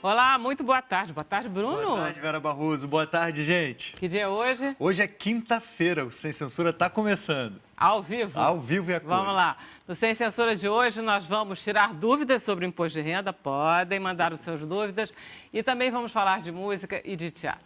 Olá, muito boa tarde. Boa tarde, Bruno. Boa tarde, Vera Barroso. Boa tarde, gente. Que dia é hoje? Hoje é quinta-feira, o Sem Censura está começando. Ao vivo? Ao vivo e a cores. Vamos lá. No Sem Censura de hoje, nós vamos tirar dúvidas sobre o imposto de renda. Podem mandar as suas dúvidas. E também vamos falar de música e de teatro.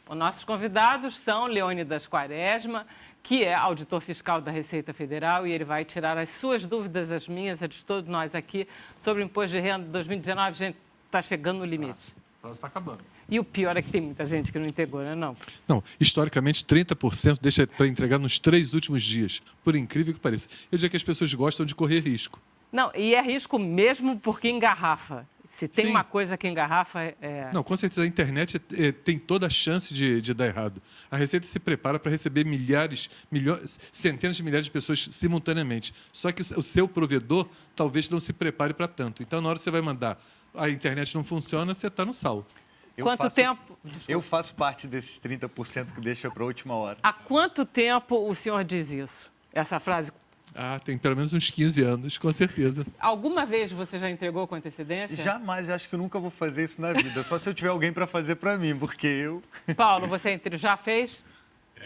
Bom, nossos convidados são Leônidas Quaresma, que é auditor fiscal da Receita Federal, e ele vai tirar as suas dúvidas, as minhas, as de todos nós aqui, sobre o imposto de renda de 2019. Gente, está chegando no limite. Está acabando. E o pior é que tem muita gente que não entregou, né, não? Não, historicamente, 30% deixa para entregar nos 3 últimos dias, por incrível que pareça. Eu diria que as pessoas gostam de correr risco. Não, e é risco mesmo porque engarrafa. Se tem uma coisa que engarrafa, é... Não, com certeza a internet tem toda a chance de dar errado. A Receita se prepara para receber centenas de milhares de pessoas simultaneamente. Só que o seu provedor talvez não se prepare para tanto. Então, na hora que você vai mandar, a internet não funciona, você está no sal. Quanto tempo? Eu faço parte desses 30% que deixa para a última hora. Há quanto tempo o senhor diz isso? Essa frase? Tem pelo menos uns 15 anos, com certeza. Alguma vez você já entregou com antecedência? Jamais, eu acho que eu nunca vou fazer isso na vida. Só se eu tiver alguém para fazer para mim, porque eu... Paulo, você já fez?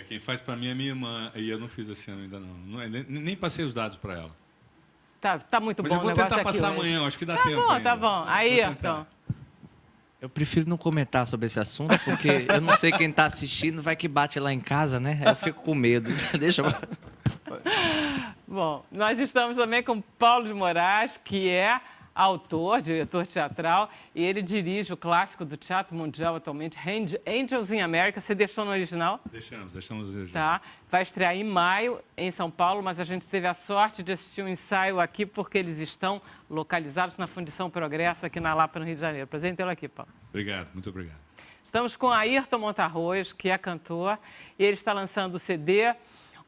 Quem faz para mim é minha irmã, e eu não fiz esse ano ainda não. Nem passei os dados para ela. Tá muito Mas bom eu vou o negócio tentar aqui passar hoje. amanhã, acho que dá tempo ainda. Tá bom. Aí, então... Eu prefiro não comentar sobre esse assunto, porque eu não sei quem está assistindo, vai que bate lá em casa, né? Eu fico com medo. Deixa eu... Bom, nós estamos também com Paulo de Moraes, que é autor, diretor teatral, e ele dirige o clássico do teatro mundial atualmente, Angels in America. Você deixou no original? Deixamos no original. Tá. Vai estrear em maio em São Paulo, mas a gente teve a sorte de assistir um ensaio aqui porque eles estão localizados na Fundição Progresso, aqui na Lapa, no Rio de Janeiro. Prazer em tê-lo aqui, Paulo. Obrigado, muito obrigado. Estamos com Ayrton Montarroz, que é cantor, e ele está lançando o CD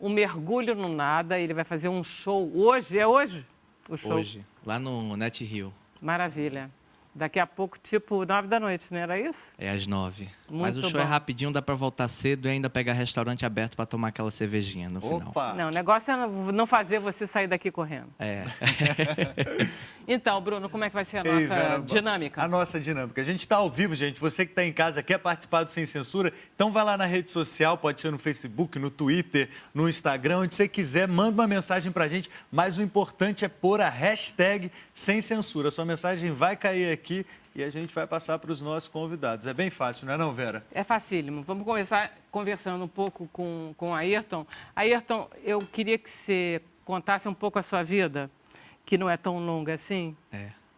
Um Mergulho no Nada. Ele vai fazer um show hoje. É hoje? O show. Hoje, lá no Net Rio. Maravilha. Daqui a pouco, tipo 9 da noite, não era isso? É às 9. Muito Mas o show bom. é rapidinho, dá para voltar cedo e ainda pegar restaurante aberto para tomar aquela cervejinha no final. Não, o negócio é não fazer você sair daqui correndo. É. Então, Bruno, como é que vai ser a nossa dinâmica? A nossa dinâmica. A gente está ao vivo, gente. Você que está em casa, quer participar do Sem Censura, então vai lá na rede social, pode ser no Facebook, no Twitter, no Instagram, onde você quiser, manda uma mensagem para a gente, mas o importante é pôr a hashtag Sem Censura. A sua mensagem vai cair aqui e a gente vai passar para os nossos convidados. É bem fácil, não é não, Vera? É facílimo. Vamos começar conversando um pouco com a Ayrton. Ayrton, eu queria que você contasse um pouco a sua vida, que não é tão longa assim.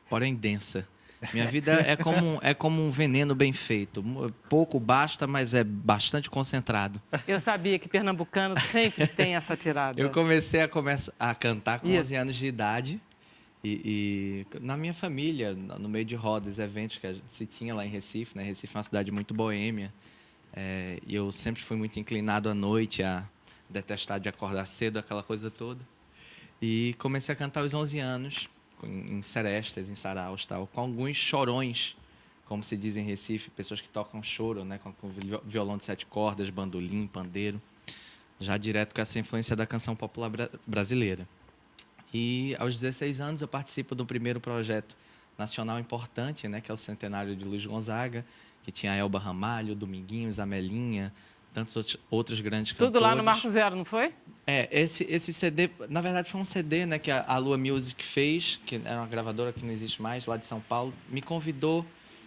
Porém densa. Minha vida é como um veneno bem feito. Pouco basta, mas é bastante concentrado. Eu sabia que pernambucano sempre tem essa tirada. Eu comecei a cantar com 11 anos de idade. E na minha família, no meio de rodas, eventos que se tinha lá em Recife, né? Recife é uma cidade muito boêmia. E eu sempre fui muito inclinado à noite, a detestar de acordar cedo, aquela coisa toda. E comecei a cantar aos 11 anos, em serestas, em saraus, tal, com alguns chorões, como se diz em Recife, pessoas que tocam choro, né? Com violão de 7 cordas, bandolim, pandeiro, já direto com essa influência da canção popular brasileira. E aos 16 anos eu participo do primeiro projeto nacional importante, né, que é o Centenário de Luiz Gonzaga, que tinha a Elba Ramalho, Dominguinhos, Amelinha, tantos outros grandes cantores. Tudo lá no Marco Zero, não foi? Esse CD, na verdade foi um CD, né, que a Lua Music fez, que era uma gravadora que não existe mais, lá de São Paulo, me convidou.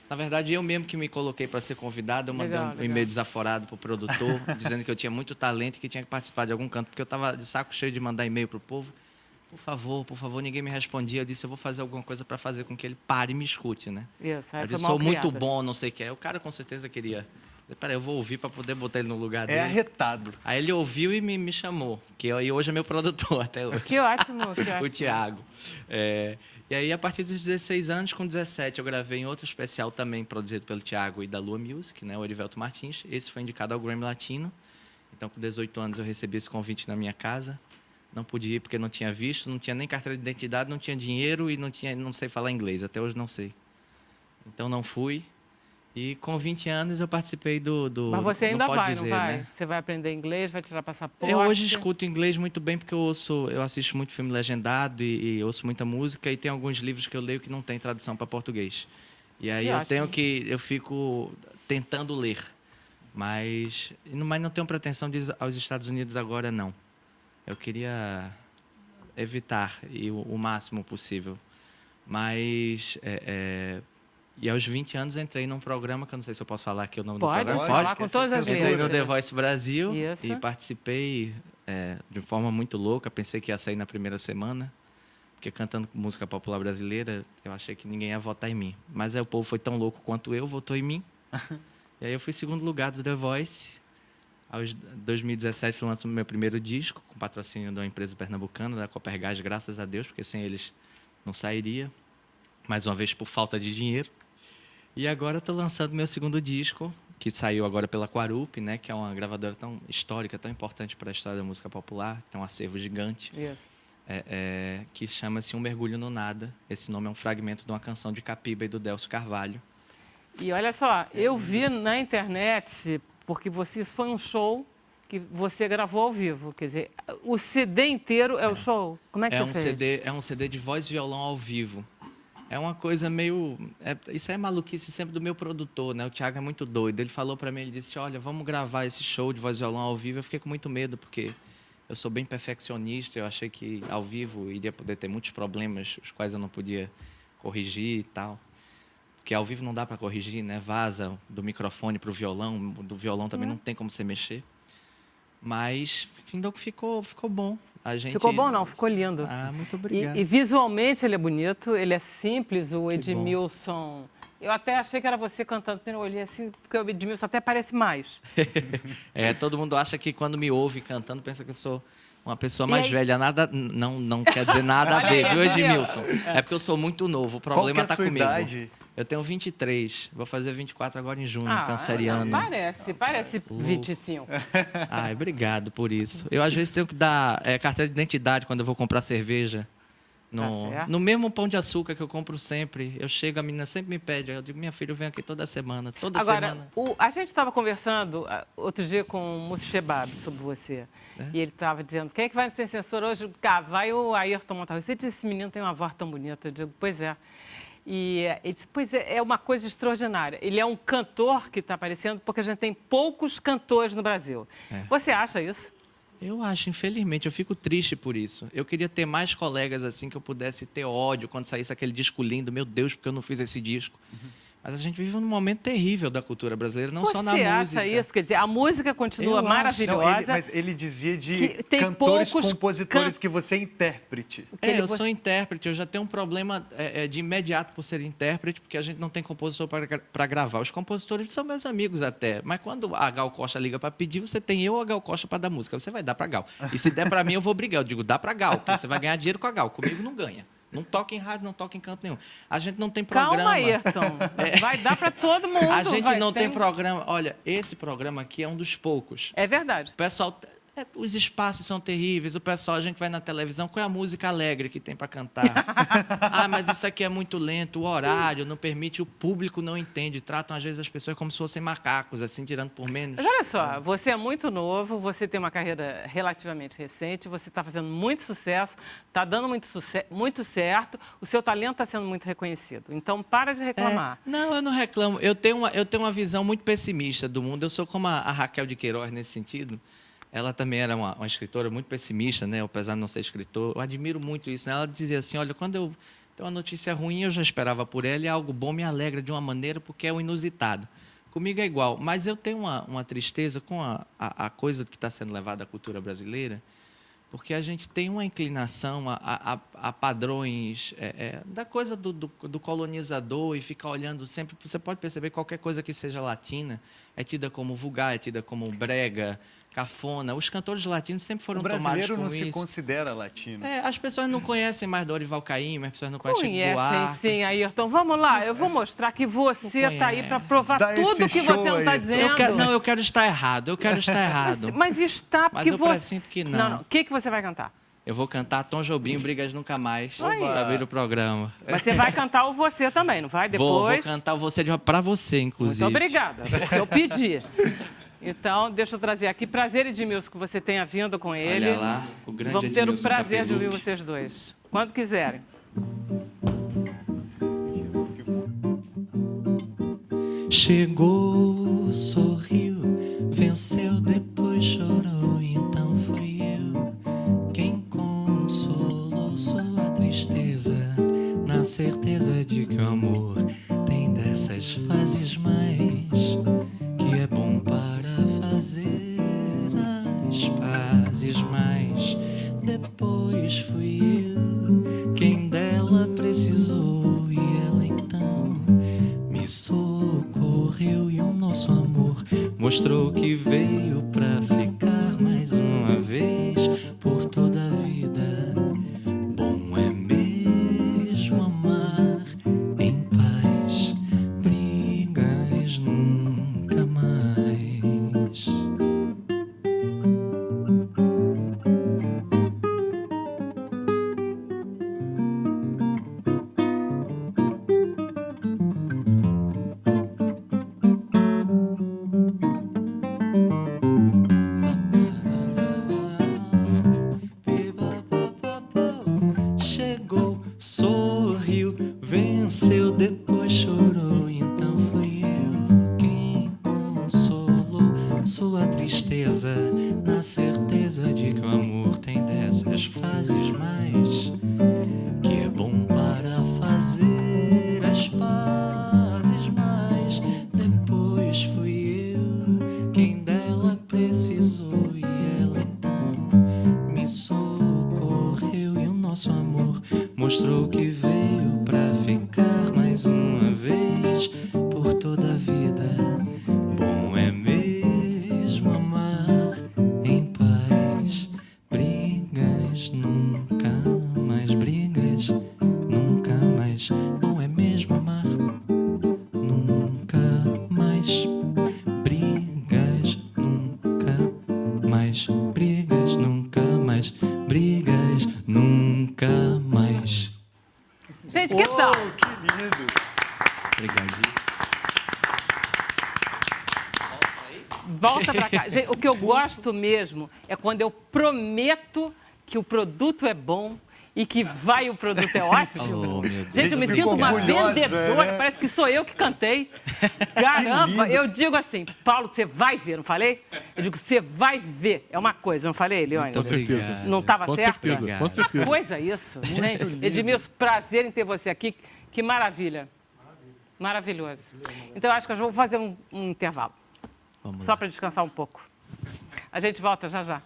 Na verdade, eu mesmo que me coloquei para ser convidado, eu mandei um e-mail desaforado para o produtor, dizendo que eu tinha muito talento e que tinha que participar de algum canto, porque eu estava de saco cheio de mandar e-mail para o povo. Por favor, ninguém me respondia. Eu disse, eu vou fazer alguma coisa para fazer com que ele pare e me escute, né? Isso, eu disse, sou muito bom, não sei o que é. O cara com certeza queria... Peraí, eu vou ouvir para poder botar ele no lugar dele. É arretado. Aí ele ouviu e me chamou, e hoje é meu produtor até hoje. Que ótimo, que ótimo. O Thiago. E aí, a partir dos 16 anos, com 17, eu gravei em outro especial também produzido pelo Thiago e da Lua Music, né? O Erivelto Martins. Esse foi indicado ao Grammy Latino. Então, com 18 anos, eu recebi esse convite na minha casa. Não pude ir porque não tinha visto, não tinha nem carteira de identidade, não tinha dinheiro e não sei falar inglês. Até hoje não sei. Então não fui. E com 20 anos eu participei do Mas você ainda não pode vai, dizer, não vai? né? Você vai aprender inglês, vai tirar passaporte? Eu hoje escuto inglês muito bem porque eu assisto muito filme legendado e ouço muita música e tem alguns livros que eu leio que não tem tradução para português. E aí eu fico tentando ler. Mas não tenho pretensão de ir aos Estados Unidos agora, não. Eu queria evitar ir o máximo possível. Mas... E aos 20 anos entrei num programa, que eu não sei se eu posso falar aqui o nome do programa. Pode falar com todas as Entrei no letras. The Voice Brasil Isso. e participei de forma muito louca. Pensei que ia sair na primeira semana, porque cantando música popular brasileira, eu achei que ninguém ia votar em mim. Mas aí o povo foi tão louco quanto eu, votou em mim. E aí eu fui segundo lugar do The Voice. Aos 2017 lanço meu primeiro disco, com patrocínio de uma empresa pernambucana, da Copergás, graças a Deus, porque sem eles não sairia. Mais uma vez por falta de dinheiro. E agora estou lançando meu segundo disco, que saiu agora pela Quarup, né, que é uma gravadora tão histórica, tão importante para a história da música popular, que tem um acervo gigante, Isso. que chama-se Um Mergulho no Nada. Esse nome é um fragmento de uma canção de Capiba e do Delcio Carvalho. E olha só, eu vi na internet, porque isso foi um show que você gravou ao vivo. Quer dizer, o CD inteiro é o show. Como é que você fez? É um CD de voz e violão ao vivo. É uma coisa meio... isso é maluquice sempre do meu produtor, né? O Thiago é muito doido. Ele falou para mim, ele disse, olha, vamos gravar esse show de voz e violão ao vivo. Eu fiquei com muito medo, porque eu sou bem perfeccionista. Eu achei que ao vivo iria poder ter muitos problemas, os quais eu não podia corrigir e tal. Porque ao vivo não dá para corrigir, né? Vaza do microfone para o violão, do violão também não tem como você mexer. Mas ficou bom. Ficou bom, não? Ficou lindo. Ah, muito obrigado. E visualmente ele é bonito, ele é simples, o Edmilson... Eu até achei que era você cantando, porque eu olhei assim, porque o Edmilson até parece mais. Todo mundo acha que quando me ouve cantando, pensa que eu sou uma pessoa mais velha. Nada, não quer dizer nada a ver, viu, Edmilson? É porque eu sou muito novo, o problema está comigo. Qual que é a sua idade? Eu tenho 23, vou fazer 24 agora em junho, Ah, canceriano. Parece 25. Ai, obrigado por isso. Eu, às vezes, tenho que dar carteira de identidade quando eu vou comprar cerveja. No mesmo Pão de Açúcar que eu compro sempre. Eu chego, a menina sempre me pede. Eu digo, minha filha, eu venho aqui toda semana. Agora, a gente estava conversando outro dia com o Moussa Shebab sobre você. E ele estava dizendo, quem é que vai no Sem Censura hoje? Vai o Ayrton Montalvo. Você disse, esse menino tem uma voz tão bonita. Eu digo, pois é. E ele disse, pois é uma coisa extraordinária. Ele é um cantor que está aparecendo porque a gente tem poucos cantores no Brasil. Você acha isso? Eu acho, infelizmente, eu fico triste por isso. Eu queria ter mais colegas assim, que eu pudesse ter ódio quando saísse aquele disco lindo. Meu Deus, porque eu não fiz esse disco. Mas a gente vive num momento terrível da cultura brasileira, não só na música. Você acha isso? Quer dizer, a música continua maravilhosa. Mas ele dizia de cantores, compositores que você é intérprete. Eu sou intérprete, eu já tenho um problema de imediato por ser intérprete, porque a gente não tem compositor para gravar. Os compositores são meus amigos até, mas quando a Gal Costa liga para pedir, você tem eu ou a Gal Costa para dar música. Você vai dar para Gal. E se der para mim, eu vou brigar. Eu digo, dá para Gal, porque você vai ganhar dinheiro com a Gal. Comigo não ganha. Não toca em rádio, não toca em canto nenhum. A gente não tem programa. Calma, Ayrton. Vai dar para todo mundo. A gente não tem programa. Olha, esse programa aqui é um dos poucos. É verdade. O pessoal... os espaços são terríveis. O pessoal, a gente vai na televisão, qual é a música alegre que tem para cantar? Mas isso aqui é muito lento, o horário não permite, o público não entende. Tratam, às vezes, as pessoas como se fossem macacos, assim, tirando por menos. Mas olha só, você é muito novo, você tem uma carreira relativamente recente, você está fazendo muito sucesso, está dando muito certo, o seu talento está sendo muito reconhecido. Então, para de reclamar. Não, eu não reclamo. Eu tenho uma visão muito pessimista do mundo. Eu sou como a Raquel de Queiroz nesse sentido. Ela também era uma escritora muito pessimista, né? Apesar de não ser escritor. Eu admiro muito isso, né? Ela dizia assim, olha, quando eu tenho uma notícia ruim, eu já esperava por ela, e algo bom me alegra de uma maneira, porque é o inusitado. Comigo é igual, mas eu tenho uma tristeza com a coisa que está sendo levada à cultura brasileira, porque a gente tem uma inclinação a padrões da coisa do colonizador, e ficar olhando sempre... Você pode perceber que qualquer coisa que seja latina é tida como vulgar, é tida como brega, cafona. Os cantores latinos sempre foram tomados com isso. O brasileiro não se considera latino. As pessoas não conhecem mais Dorival Caymmi, as pessoas não conhecem Chico Buarque. Sim, Ayrton. Vamos lá, eu vou mostrar que você está aí para provar tudo que você não está dizendo. Eu quero estar errado, Mas está, porque eu presinto que não. O que você vai cantar? Eu vou cantar Tom Jobim, Brigas Nunca Mais, para abrir o programa. Mas você vai cantar o Você também, não vai? Depois... Vou cantar o Você para você, inclusive. Muito obrigada, porque eu pedi. Então, deixa eu trazer aqui. Prazer, Edmilson, que você tenha vindo com ele. Olha lá, o grande Vamos ter o Edmilson prazer de ouvir Capelucci. vocês dois. Quando quiserem. Chegou, sorriu, venceu, depois chorou. Então fui eu quem consolou sua tristeza, na certeza de que o amor tem dessas fases mais, que é bom para fazer as pazes mais. Depois fui eu quem dela precisou, e ela então me socorreu, e o nosso amor mostrou que veio pra ficar mais uma vez por toda a vida. Bom é mesmo amar em paz, brigas nunca mais. Chegou, sorriu, venceu, depois chorou. Então fui eu quem consolou sua tristeza, na certeza de que o amor tem dessas fases mais, que é bom para fazer as pazes mais. Depois fui eu quem dela precisou, e ela então me socorreu, e o nosso amor mostrou que veio pra ficar mais uma vez por toda a vida. Bom é mesmo amar em paz, brigas nunca mais, brigas nunca mais. Bom é mesmo amar nunca mais, brigas nunca mais, brigas nunca mais, brigas nunca mais. Gente, que tal? Que lindo! Obrigadíssimo. Volta pra cá. Gente, o que eu gosto mesmo é quando eu prometo que o produto é bom e que o produto é ótimo. Oh, meu Deus. Gente, eu me Ficou sinto uma orgulhosa, vendedora, né? parece que sou eu que cantei. Caramba, eu digo assim, Paulo, você vai ver, não falei? Eu digo, você vai ver. É uma coisa, não falei, Leone? Muito certeza. obrigado. Não estava Com certo? certeza, Obrigado. com certeza. Coisa isso, gente. Edmilson, prazer em ter você aqui. Que maravilha. Maravilhoso. Então, eu acho que eu vou fazer um intervalo. Vamos Só lá. para descansar um pouco. A gente volta já já.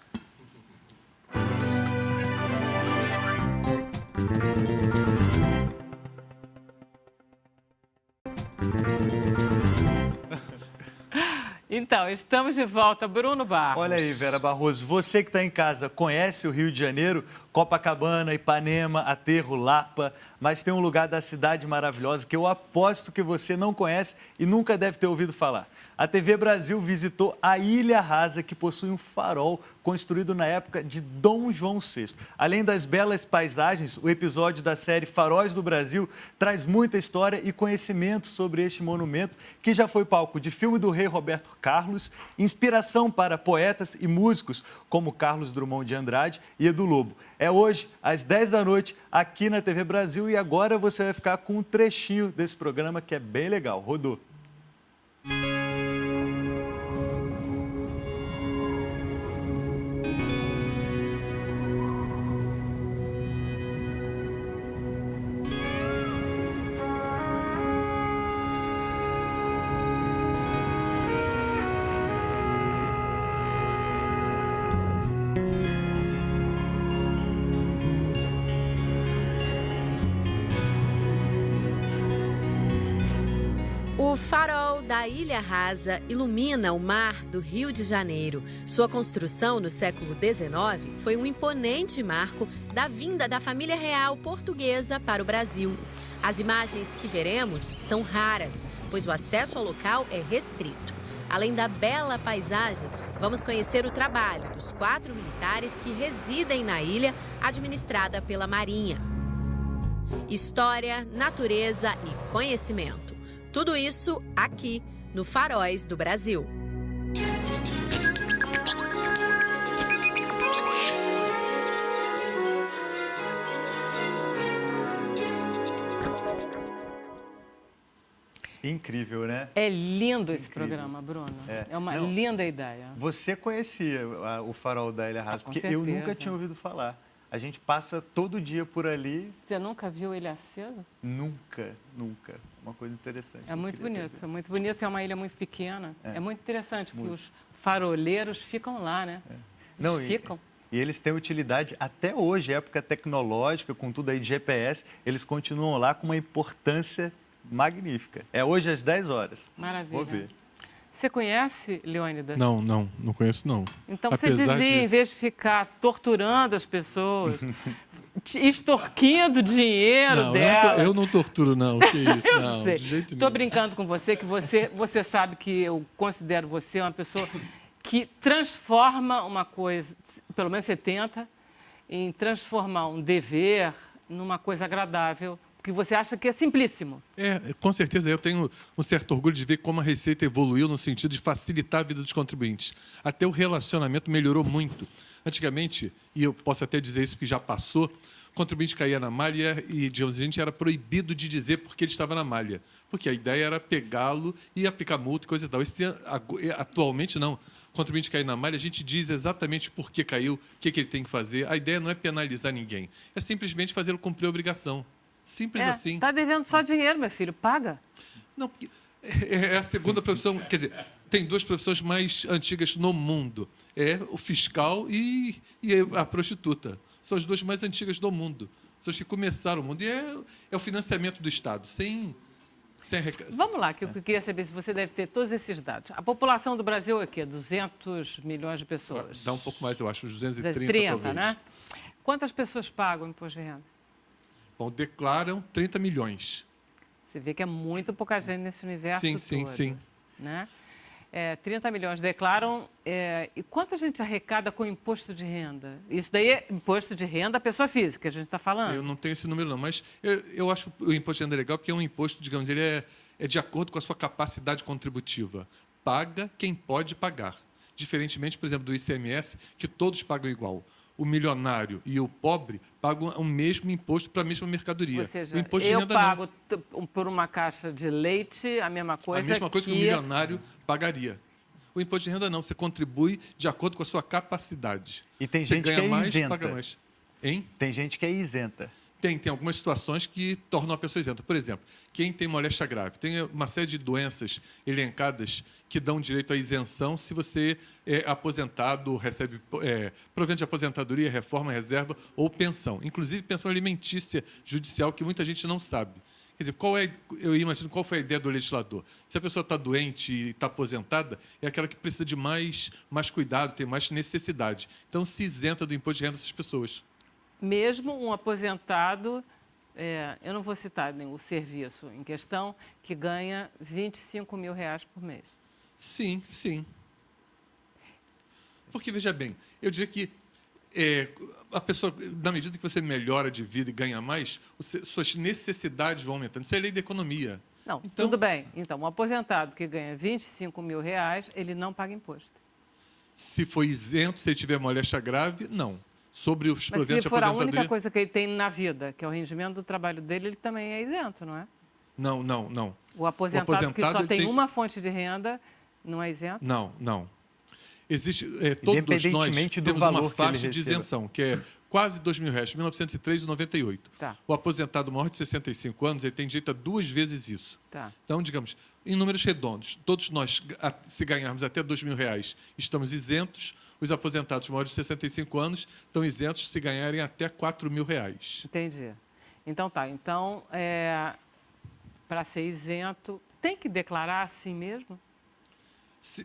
Então, estamos de volta. Bruno Barros. Olha aí, Vera Barroso, você que está em casa conhece o Rio de Janeiro, Copacabana, Ipanema, Aterro, Lapa, mas tem um lugar da cidade maravilhosa que eu aposto que você não conhece e nunca deve ter ouvido falar. A TV Brasil visitou a Ilha Rasa, que possui um farol construído na época de Dom João VI. Além das belas paisagens, o episódio da série Faróis do Brasil traz muita história e conhecimento sobre este monumento, que já foi palco de filme do rei Roberto Carlos, inspiração para poetas e músicos como Carlos Drummond de Andrade e Edu Lobo. É hoje, às 10 da noite, aqui na TV Brasil, e agora você vai ficar com um trechinho desse programa que é bem legal. Rodou. O farol da Ilha Rasa ilumina o mar do Rio de Janeiro. Sua construção no século XIX foi um imponente marco da vinda da família real portuguesa para o Brasil. As imagens que veremos são raras, pois o acesso ao local é restrito. Além da bela paisagem, vamos conhecer o trabalho dos 4 militares que residem na ilha, administrada pela Marinha. História, natureza e conhecimento. Tudo isso aqui no Faróis do Brasil. Incrível, né? É lindo esse programa, Bruno. É uma Não, linda ideia. Você conhecia o Farol da Ilha Rasa, Com porque eu certeza. nunca tinha ouvido falar. A gente passa todo dia por ali, Você nunca viu ele aceso? nunca. Uma coisa interessante. É eu muito queria bonito, ter é muito bonito. É uma ilha muito pequena. É. É muito interessante, porque Muito. os faroleiros ficam lá, né? Não, Ficam. E eles têm utilidade até hoje, época tecnológica, com tudo aí de GPS, eles continuam lá com uma importância magnífica. É hoje às 10 horas. Maravilha. Vou ver. Você conhece, Leônidas? Não conheço, não. Então você Apesar devia, em vez de ficar torturando as pessoas, extorquindo dinheiro Não, dela. eu não torturo, não. Que isso? Não, Sei. de jeito Estou nenhum. brincando com você, que você sabe que eu considero você uma pessoa que transforma uma coisa, pelo menos você tenta, em transformar um dever numa coisa agradável, porque você acha que é simplíssimo. Com certeza, eu tenho um certo orgulho de ver como a Receita evoluiu no sentido de facilitar a vida dos contribuintes. Até o relacionamento melhorou muito. Antigamente, e eu posso até dizer isso porque já passou, o contribuinte caía na malha e, digamos, a gente era proibido de dizer por que ele estava na malha. Porque a ideia era pegá-lo e aplicar multa e coisa e tal. Atualmente, não. O contribuinte cair na malha, a gente diz exatamente por que caiu, o que ele tem que fazer. A ideia não é penalizar ninguém, é simplesmente fazê-lo cumprir a obrigação. Simples assim. Está devendo só dinheiro, meu filho, paga. Não, porque é a segunda profissão, quer dizer, tem duas profissões mais antigas no mundo. É o fiscal e a prostituta. São as duas mais antigas do mundo. São as que começaram o mundo. E é o financiamento do Estado, sem Vamos lá, que eu queria saber se você deve ter todos esses dados. A população do Brasil é o quê? 200 milhões de pessoas. Dá um pouco mais, eu acho, uns 230, 230, talvez. né? Quantas pessoas pagam imposto de renda? Bom, declaram 30 milhões. Você vê que é muito pouca gente nesse universo todo. Sim. Né? 30 milhões declaram. E quanta gente arrecada com imposto de renda? Isso daí é imposto de renda à pessoa física, a gente está falando. Eu não tenho esse número, não, mas eu acho o imposto de renda legal porque é um imposto, digamos, ele é de acordo com a sua capacidade contributiva. Paga quem pode pagar. Diferentemente, por exemplo, do ICMS, que todos pagam igual. O milionário e o pobre pagam o mesmo imposto para a mesma mercadoria. Ou seja, o imposto de eu renda pago por uma caixa de leite a mesma coisa a mesma coisa que o milionário pagaria. O imposto de renda não, você contribui de acordo com a sua capacidade. E tem você gente ganha que é mais, isenta. paga mais. Hein? Tem gente que é isenta. Tem algumas situações que tornam a pessoa isenta. Por exemplo, quem tem moléstia grave. Tem uma série de doenças elencadas que dão direito à isenção se você é aposentado, recebe provento de aposentadoria, reforma, reserva ou pensão. Inclusive pensão alimentícia judicial, que muita gente não sabe. Quer dizer, eu imagino qual foi a ideia do legislador. Se a pessoa está doente e está aposentada, é aquela que precisa de mais cuidado, tem mais necessidade. Então, se isenta do imposto de renda essas pessoas. Mesmo um aposentado, eu não vou citar o serviço em questão, que ganha R$25 mil por mês. Sim. Porque, veja bem, eu diria que a pessoa, na medida que você melhora de vida e ganha mais, suas necessidades vão aumentando. Isso é lei da economia. Não, então, tudo bem. Então, um aposentado que ganha R$25 mil, ele não paga imposto. Se for isento, se ele tiver moléstia grave, não. Sobre os Mas proventos se de for a aposentadoria... única coisa que ele tem na vida, que é o rendimento do trabalho dele, ele também é isento, não é? Não. O aposentado que só ele tem uma fonte de renda não é isento? Não. Existe, todos nós Independentemente do temos valor uma que faixa ele de receba. isenção, que é quase R$2.000, 1903,98. Tá. O aposentado maior de 65 anos, ele tem direito a 2 vezes isso. Tá. Então, digamos, em números redondos, todos nós, se ganharmos até R$2.000, estamos isentos. Os aposentados maiores de 65 anos estão isentos se ganharem até R$4.000. Entendi. Então, tá. Então, para ser isento, tem que declarar assim mesmo?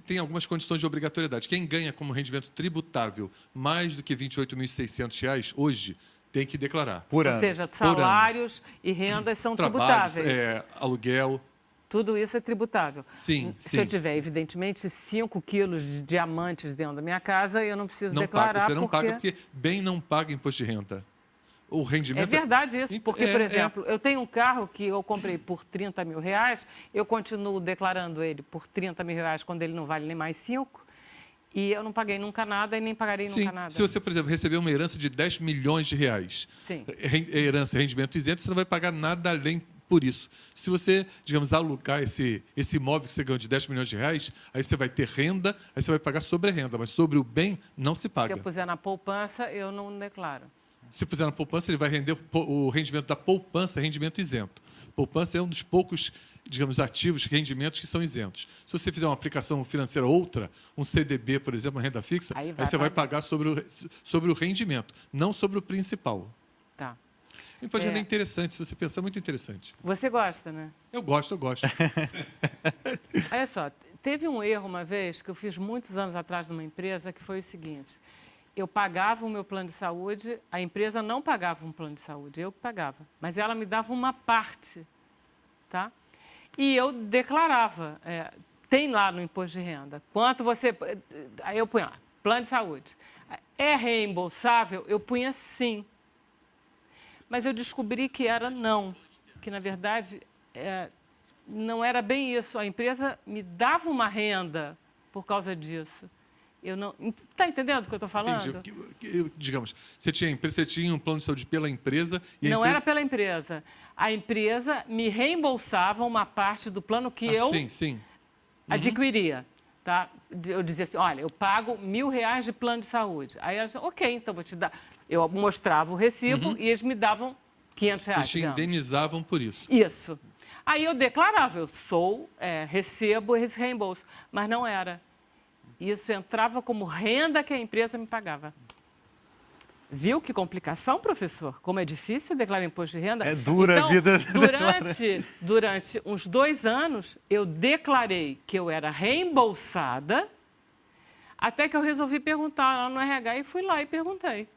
Tem algumas condições de obrigatoriedade. Quem ganha como rendimento tributável mais do que R$ 28.600 hoje tem que declarar. Por Ou ano. seja, salários e rendas são Trabalhos, tributáveis. aluguel. Tudo isso é tributável. Sim. Se eu tiver, evidentemente, 5 quilos de diamantes dentro da minha casa, eu não preciso declarar. Você não paga porque bem não paga imposto de renda. O rendimento... É verdade isso, porque, por é. exemplo, eu tenho um carro que eu comprei por R$30 mil, eu continuo declarando ele por R$30 mil quando ele não vale nem mais 5, e eu não paguei nunca nada e nem pagarei Sim, nunca nada. se você, por exemplo, receber uma herança de R$10 milhões, Sim. herança, rendimento isento, você não vai pagar nada além por isso. Se você, digamos, alugar esse imóvel que você ganhou de 10 milhões de reais, aí você vai ter renda, aí você vai pagar sobre a renda, mas sobre o bem não se paga. Se eu puser na poupança, eu não declaro. Se puser na poupança, ele vai render o rendimento da poupança, rendimento isento. Poupança é um dos poucos, digamos, ativos, rendimentos que são isentos. Se você fizer uma aplicação financeira outra, um CDB, por exemplo, uma renda fixa, aí você vai pagar sobre o rendimento, não sobre o principal. Tá. O imposto de renda é interessante, se você pensar, muito interessante. Você gosta, né? Eu gosto. Olha só, teve um erro uma vez que eu fiz muitos anos atrás numa empresa, que foi o seguinte: eu pagava o meu plano de saúde, a empresa não pagava um plano de saúde, eu que pagava, mas ela me dava uma parte, tá? E eu declarava, tem lá no imposto de renda, quanto você... Aí eu punha lá, plano de saúde. É reembolsável? Eu punha sim. Mas eu descobri que era não, que na verdade não era bem isso. A empresa me dava uma renda por causa disso. Eu não... Está entendendo o que eu estou falando? Entendi. Digamos, você tinha um plano de saúde pela empresa... E não era pela empresa. A empresa me reembolsava uma parte do plano que eu adquiria. Tá? Eu dizia assim, olha, eu pago R$1.000 de plano de saúde. Aí ela disse, ok, então vou te dar... Eu mostrava o recibo e eles me davam R$500. Eles te indenizavam por isso. Isso. Aí eu declarava, eu recebo esse reembolso. Mas não era. Isso entrava como renda que a empresa me pagava. Viu que complicação, professor? Como é difícil declarar imposto de renda? É dura então, a vida. Durante uns 2 anos, eu declarei que eu era reembolsada, até que eu resolvi perguntar lá no RH e fui lá e perguntei.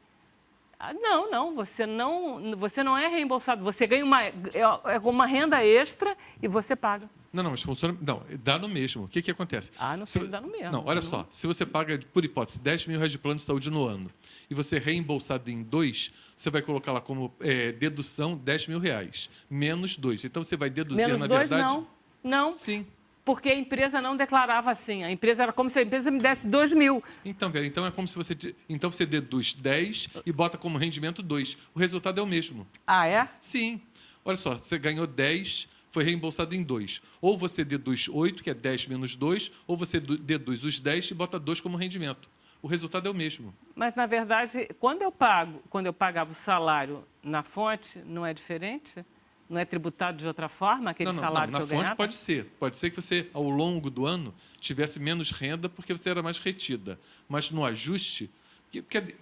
Não, você não é reembolsado, você ganha uma renda extra e você paga. Não, mas funciona... Não, dá no mesmo. O que acontece? Não sei se dá no mesmo. Não, olha só. Se você paga, por hipótese, R$10.000 de plano de saúde no ano e você é reembolsado em 2, você vai colocar lá como dedução R$10.000, menos 2. Então, você vai deduzir, menos na 2, verdade... Não. Sim. Porque a empresa não declarava assim. A empresa era como se a empresa me desse 2.000. Então, Vera, então é como se você... Então, você deduz 10 e bota como rendimento 2. O resultado é o mesmo. Ah, é? Sim. Olha só, você ganhou 10... foi reembolsado em 2. Ou você deduz 8, que é 10 menos 2, ou você deduz os 10 e bota 2 como rendimento. O resultado é o mesmo. Mas, na verdade, quando eu pagava o salário na fonte, não é diferente? Não é tributado de outra forma, aquele salário que eu ganhava? Na fonte pode ser. Pode ser que você, ao longo do ano, tivesse menos renda porque você era mais retida. Mas no ajuste...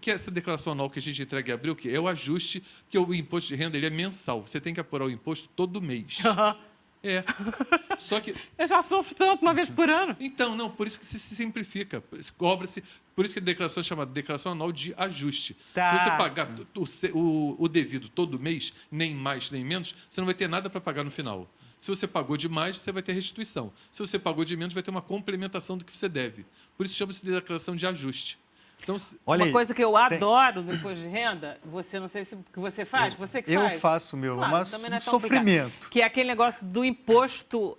Que essa declaração anual que a gente entrega em abril, que é o ajuste, que o imposto de renda ele é mensal. Você tem que apurar o imposto todo mês. Só que... Eu já sofro tanto, uma vez por ano. Então, não, por isso que se simplifica. Cobra-se... Por isso que a declaração é chamada declaração anual de ajuste. Tá. Se você pagar o devido todo mês, nem mais nem menos, você não vai ter nada para pagar no final. Se você pagou de mais, você vai ter restituição. Se você pagou de menos, vai ter uma complementação do que você deve. Por isso chama-se de declaração de ajuste. Então, uma coisa que eu adoro no imposto de renda, você não sei se que você faz, você que faz. Eu faço, meu, claro, mas também não é tão sofrimento. complicado. Que é aquele negócio do imposto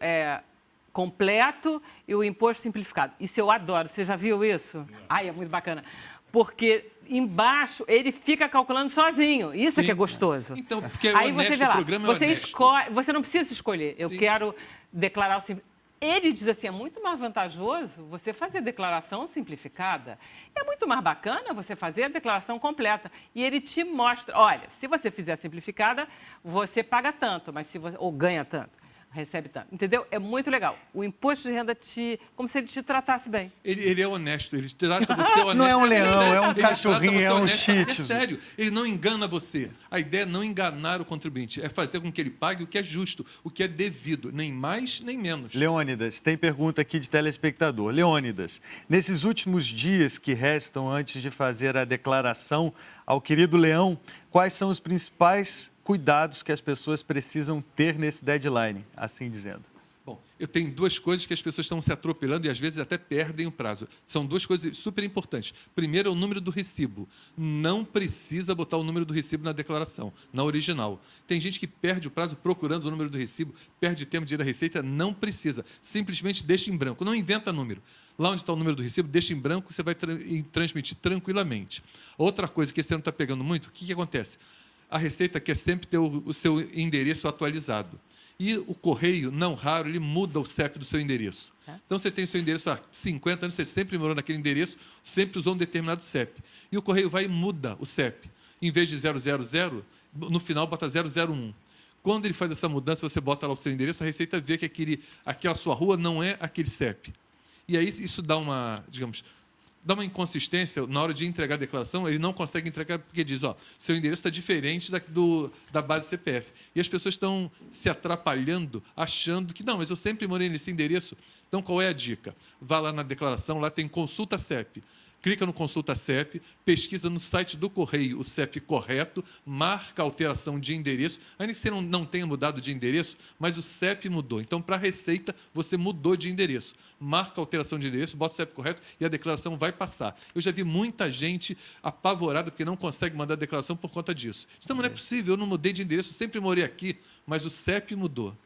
completo e o imposto simplificado. Isso eu adoro. Você já viu isso? Ai, é muito bacana. Porque embaixo ele fica calculando sozinho. Isso é que é gostoso. Então, porque aí honesto, você vê lá, o programa você escolhe, você não precisa escolher. Eu quero declarar o simplificado. Ele diz assim, é muito mais vantajoso você fazer a declaração simplificada. É muito mais bacana você fazer a declaração completa. E ele te mostra, olha, se você fizer a simplificada, você paga tanto, mas se você, ou ganha tanto, recebe tanto. Entendeu? É muito legal. O imposto de renda como se ele te tratasse bem. Ele é honesto, ele trata você honesto. Não é um leão, é um cachorrinho, é um shih tzu. É sério, ele não engana você. A ideia é não enganar o contribuinte, é fazer com que ele pague o que é justo, o que é devido, nem mais nem menos. Leônidas, tem pergunta aqui de telespectador. Leônidas, nesses últimos dias que restam antes de fazer a declaração ao querido Leão, quais são os principais cuidados que as pessoas precisam ter nesse deadline, assim dizendo? Bom, eu tenho 2 coisas que as pessoas estão se atropelando e às vezes até perdem o prazo. São 2 coisas super importantes. Primeiro é o número do recibo. Não precisa botar o número do recibo na declaração, na original. Tem gente que perde o prazo procurando o número do recibo, perde tempo de ir à Receita, não precisa. Simplesmente deixa em branco. Não inventa número. Lá onde está o número do recibo, deixa em branco, você vai transmitir tranquilamente. Outra coisa que esse ano está pegando muito, o que acontece? a Receita quer sempre ter o seu endereço atualizado. E o correio, não raro, ele muda o CEP do seu endereço. Então, você tem o seu endereço há 50 anos, você sempre morou naquele endereço, sempre usou um determinado CEP. E o correio vai e muda o CEP. Em vez de 000, no final bota 001. Quando ele faz essa mudança, você bota lá o seu endereço, a Receita vê que aquela sua rua não é aquele CEP. E aí isso dá uma inconsistência na hora de entregar a declaração, ele não consegue entregar porque diz, seu endereço está diferente da base CPF. E as pessoas estão se atrapalhando, achando que, não, mas eu sempre morei nesse endereço. Então, qual é a dica? Vá lá na declaração, lá tem consulta CEP. Clica no Consulta CEP, pesquisa no site do Correio o CEP correto, marca a alteração de endereço, ainda que você não tenha mudado de endereço, mas o CEP mudou. Então, para a Receita, você mudou de endereço. Marca a alteração de endereço, bota o CEP correto e a declaração vai passar. Eu já vi muita gente apavorada porque não consegue mandar a declaração por conta disso. Então, não é possível, eu não mudei de endereço, sempre morei aqui, mas o CEP mudou.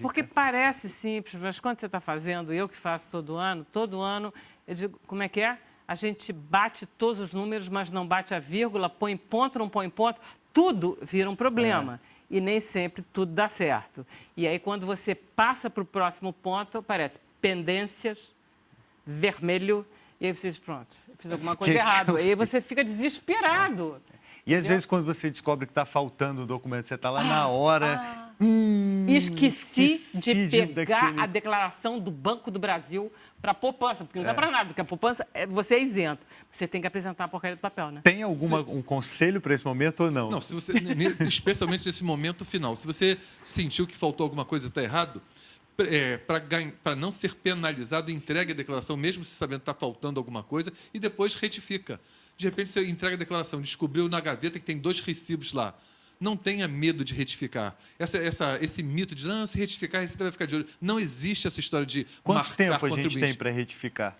Porque parece simples, mas quando você está fazendo, eu que faço todo ano, eu digo, como é que é? A gente bate todos os números, mas não bate a vírgula, põe ponto, não põe ponto, tudo vira um problema. E nem sempre tudo dá certo. E aí, quando você passa para o próximo ponto, aparece pendências, vermelho, e aí você diz, pronto, eu fiz alguma coisa errada. E aí você fica desesperado. E às vezes, quando você descobre que está faltando um documento, você está lá na hora... Esqueci de pegar a declaração do Banco do Brasil para a poupança, porque não dá para nada, porque a poupança, você é isento. Você tem que apresentar a porcaria do papel, né? Tem um conselho para esse momento ou não? Não, se você, especialmente nesse momento final, se você sentiu que faltou alguma coisa e está errado, para não ser penalizado, entregue a declaração, mesmo se sabendo que está faltando alguma coisa, e depois retifica. De repente, você entrega a declaração, descobriu na gaveta que tem 2 recibos lá. Não tenha medo de retificar. Esse mito de, não, se retificar, a Receita vai ficar de olho. Não existe essa história de marcar contribuinte. Quanto tempo a gente tem para retificar?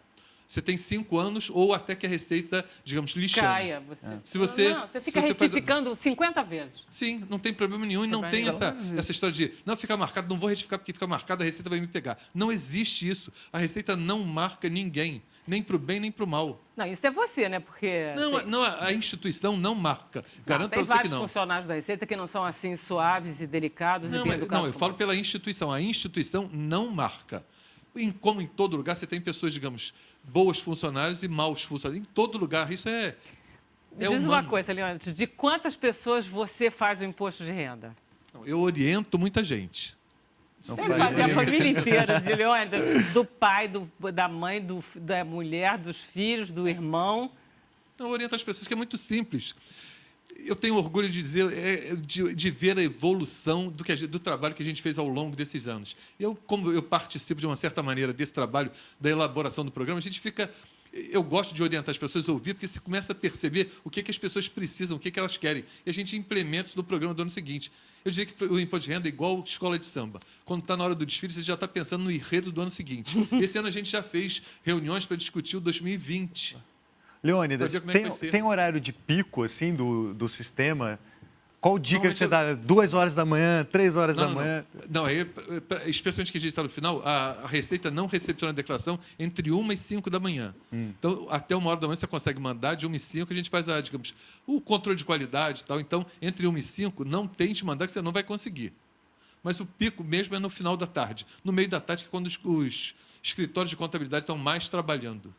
Você tem 5 anos ou até que a Receita, digamos, lhe chame. Caia. Se você, você fica retificando 50 vezes. Sim, não tem problema nenhum. E não tem essa história de, não, fica marcado, não vou retificar porque fica marcado, a Receita vai me pegar. Não existe isso. A Receita não marca ninguém. Nem para o bem, nem para o mal. Não, isso é você, né? Porque... Não, a instituição não marca. Garanto para você que não. Tem vários funcionários da Receita que não são assim suaves e delicados. Não, eu falo pela instituição. A instituição não marca. Como em todo lugar, você tem pessoas, digamos, boas funcionários e maus funcionários. Em todo lugar, isso é Diz humano. uma coisa, Leandro, de quantas pessoas você faz o imposto de renda? Eu oriento muita gente. Você faz a família inteira, de Leônidas, do pai, da mãe, da mulher, dos filhos, do irmão. Eu oriento as pessoas, que é muito simples. Eu tenho orgulho de dizer, de ver a evolução do trabalho que a gente fez ao longo desses anos. Como eu participo, de uma certa maneira, desse trabalho, da elaboração do programa, a gente fica... Eu gosto de orientar as pessoas a ouvir, porque você começa a perceber o que as pessoas precisam, o que elas querem. E a gente implementa isso no programa do ano seguinte. Eu diria que o imposto de renda é igual escola de samba. Quando está na hora do desfile, você já está pensando no enredo do ano seguinte. Esse ano a gente já fez reuniões para discutir o 2020. Leônidas, tem horário de pico assim, do sistema? Qual dica que você dá? 2 horas da manhã, 3 horas da manhã? Não, especialmente que a gente está no final, a Receita não recepciona a declaração entre 1 e 5 da manhã. Então, até 1 hora da manhã você consegue mandar, de 1 e 5 a gente faz, digamos, o controle de qualidade e tal. Então, entre 1 e 5, não tente mandar, que você não vai conseguir. Mas o pico mesmo é no final da tarde. No meio da tarde, que é quando os escritórios de contabilidade estão mais trabalhando.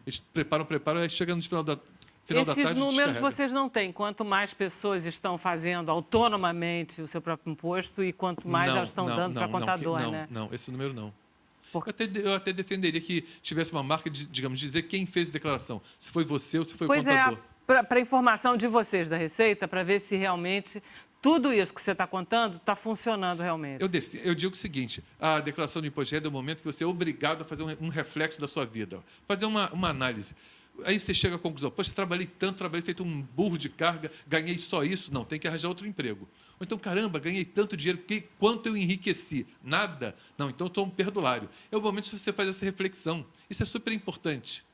Eles preparam, aí chega no final da tarde. Esses números vocês não têm. Quanto mais pessoas estão fazendo autonomamente o seu próprio imposto e quanto mais elas estão dando para a contadora, né? Não, esse número não. Eu até defenderia que tivesse uma marca de, digamos, dizer quem fez a declaração. Se foi você ou se foi o contador. Para informação de vocês da Receita, para ver se realmente tudo isso que você está contando está funcionando realmente. Eu digo o seguinte, a declaração de imposto de renda é o momento que você é obrigado a fazer um reflexo da sua vida, fazer uma análise. Aí você chega à conclusão, poxa, trabalhei feito um burro de carga, ganhei só isso. Não, tem que arranjar outro emprego. Ou então, caramba, ganhei tanto dinheiro, quanto eu enriqueci? Nada? Não, então eu estou um perdulário. É o momento que você faz essa reflexão. Isso é super importante.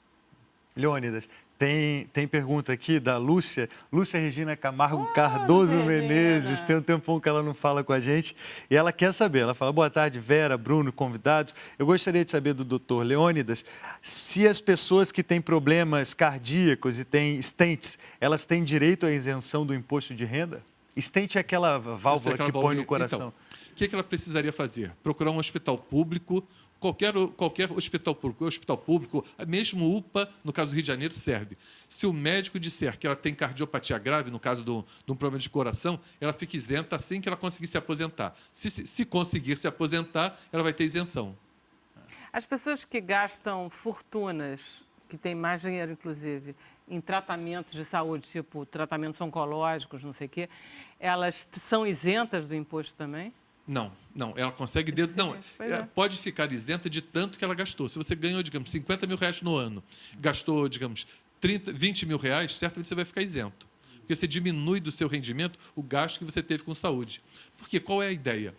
Leônidas, tem pergunta aqui da Lúcia Regina Camargo Cardoso Menezes. Tem um tempão que ela não fala com a gente. E ela quer saber, ela fala, boa tarde, Vera, Bruno, convidados. Eu gostaria de saber do doutor Leônidas, se as pessoas que têm problemas cardíacos e têm stents, elas têm direito à isenção do imposto de renda? Stent é aquela válvula que põe no coração. Então, o que ela precisaria fazer? Procurar um hospital público, qualquer hospital público, mesmo UPA, no caso do Rio de Janeiro, serve. Se o médico disser que ela tem cardiopatia grave, no caso de um problema de coração, ela fica isenta assim que ela conseguir se aposentar. Se conseguir se aposentar, ela vai ter isenção. As pessoas que gastam fortunas, que têm mais dinheiro, inclusive, em tratamentos de saúde, tipo tratamentos oncológicos, não sei o quê, elas são isentas do imposto também? Não, ela consegue... Pode ficar isenta de tanto que ela gastou. Se você ganhou, digamos, 50 mil reais no ano, gastou, digamos, 20 mil reais, certamente você vai ficar isento. Porque você diminui do seu rendimento o gasto que você teve com saúde. Porque qual é a ideia?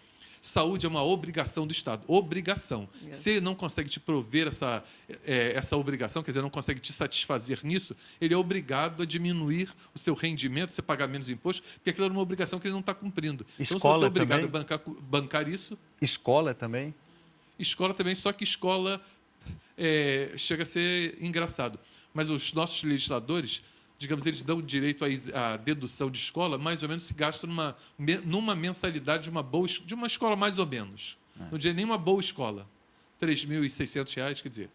Saúde é uma obrigação do Estado. Obrigação. Se ele não consegue te prover essa obrigação, quer dizer, não consegue te satisfazer nisso, ele é obrigado a diminuir o seu rendimento, você pagar menos imposto, porque aquilo é uma obrigação que ele não está cumprindo. Então, se você é obrigado a bancar isso... Escola também? Escola também, só que escola chega a ser engraçado. Mas os nossos legisladores, digamos, eles dão direito à dedução de escola, mais ou menos se gasta numa mensalidade de uma escola mais ou menos. Não diria nem uma boa escola. R$ 3.600, quer dizer,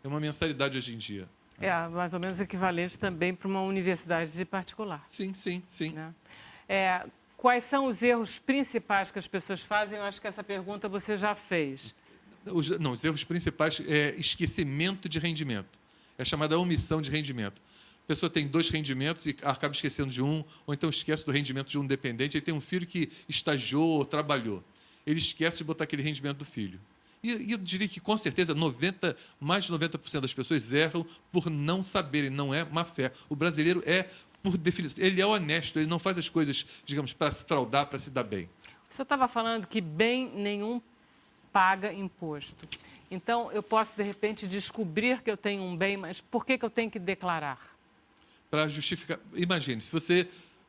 é uma mensalidade hoje em dia. É, mais ou menos equivalente também para uma universidade particular. Sim. Né? Quais são os erros principais que as pessoas fazem? Eu acho que essa pergunta você já fez. Os erros principais é esquecimento de rendimento. É chamada omissão de rendimento. A pessoa tem 2 rendimentos e acaba esquecendo de um, ou então esquece do rendimento de um dependente. Ele tem um filho que estagiou ou trabalhou. Ele esquece de botar aquele rendimento do filho. E eu diria que, com certeza, mais de 90% das pessoas erram por não saberem, não é má fé. O brasileiro por definição, ele é honesto, ele não faz as coisas, digamos, para se fraudar, para se dar bem. O senhor estava falando que bem nenhum paga imposto. Então, eu posso, de repente, descobrir que eu tenho um bem, mas por que eu tenho que declarar? Para justificar. Imagine,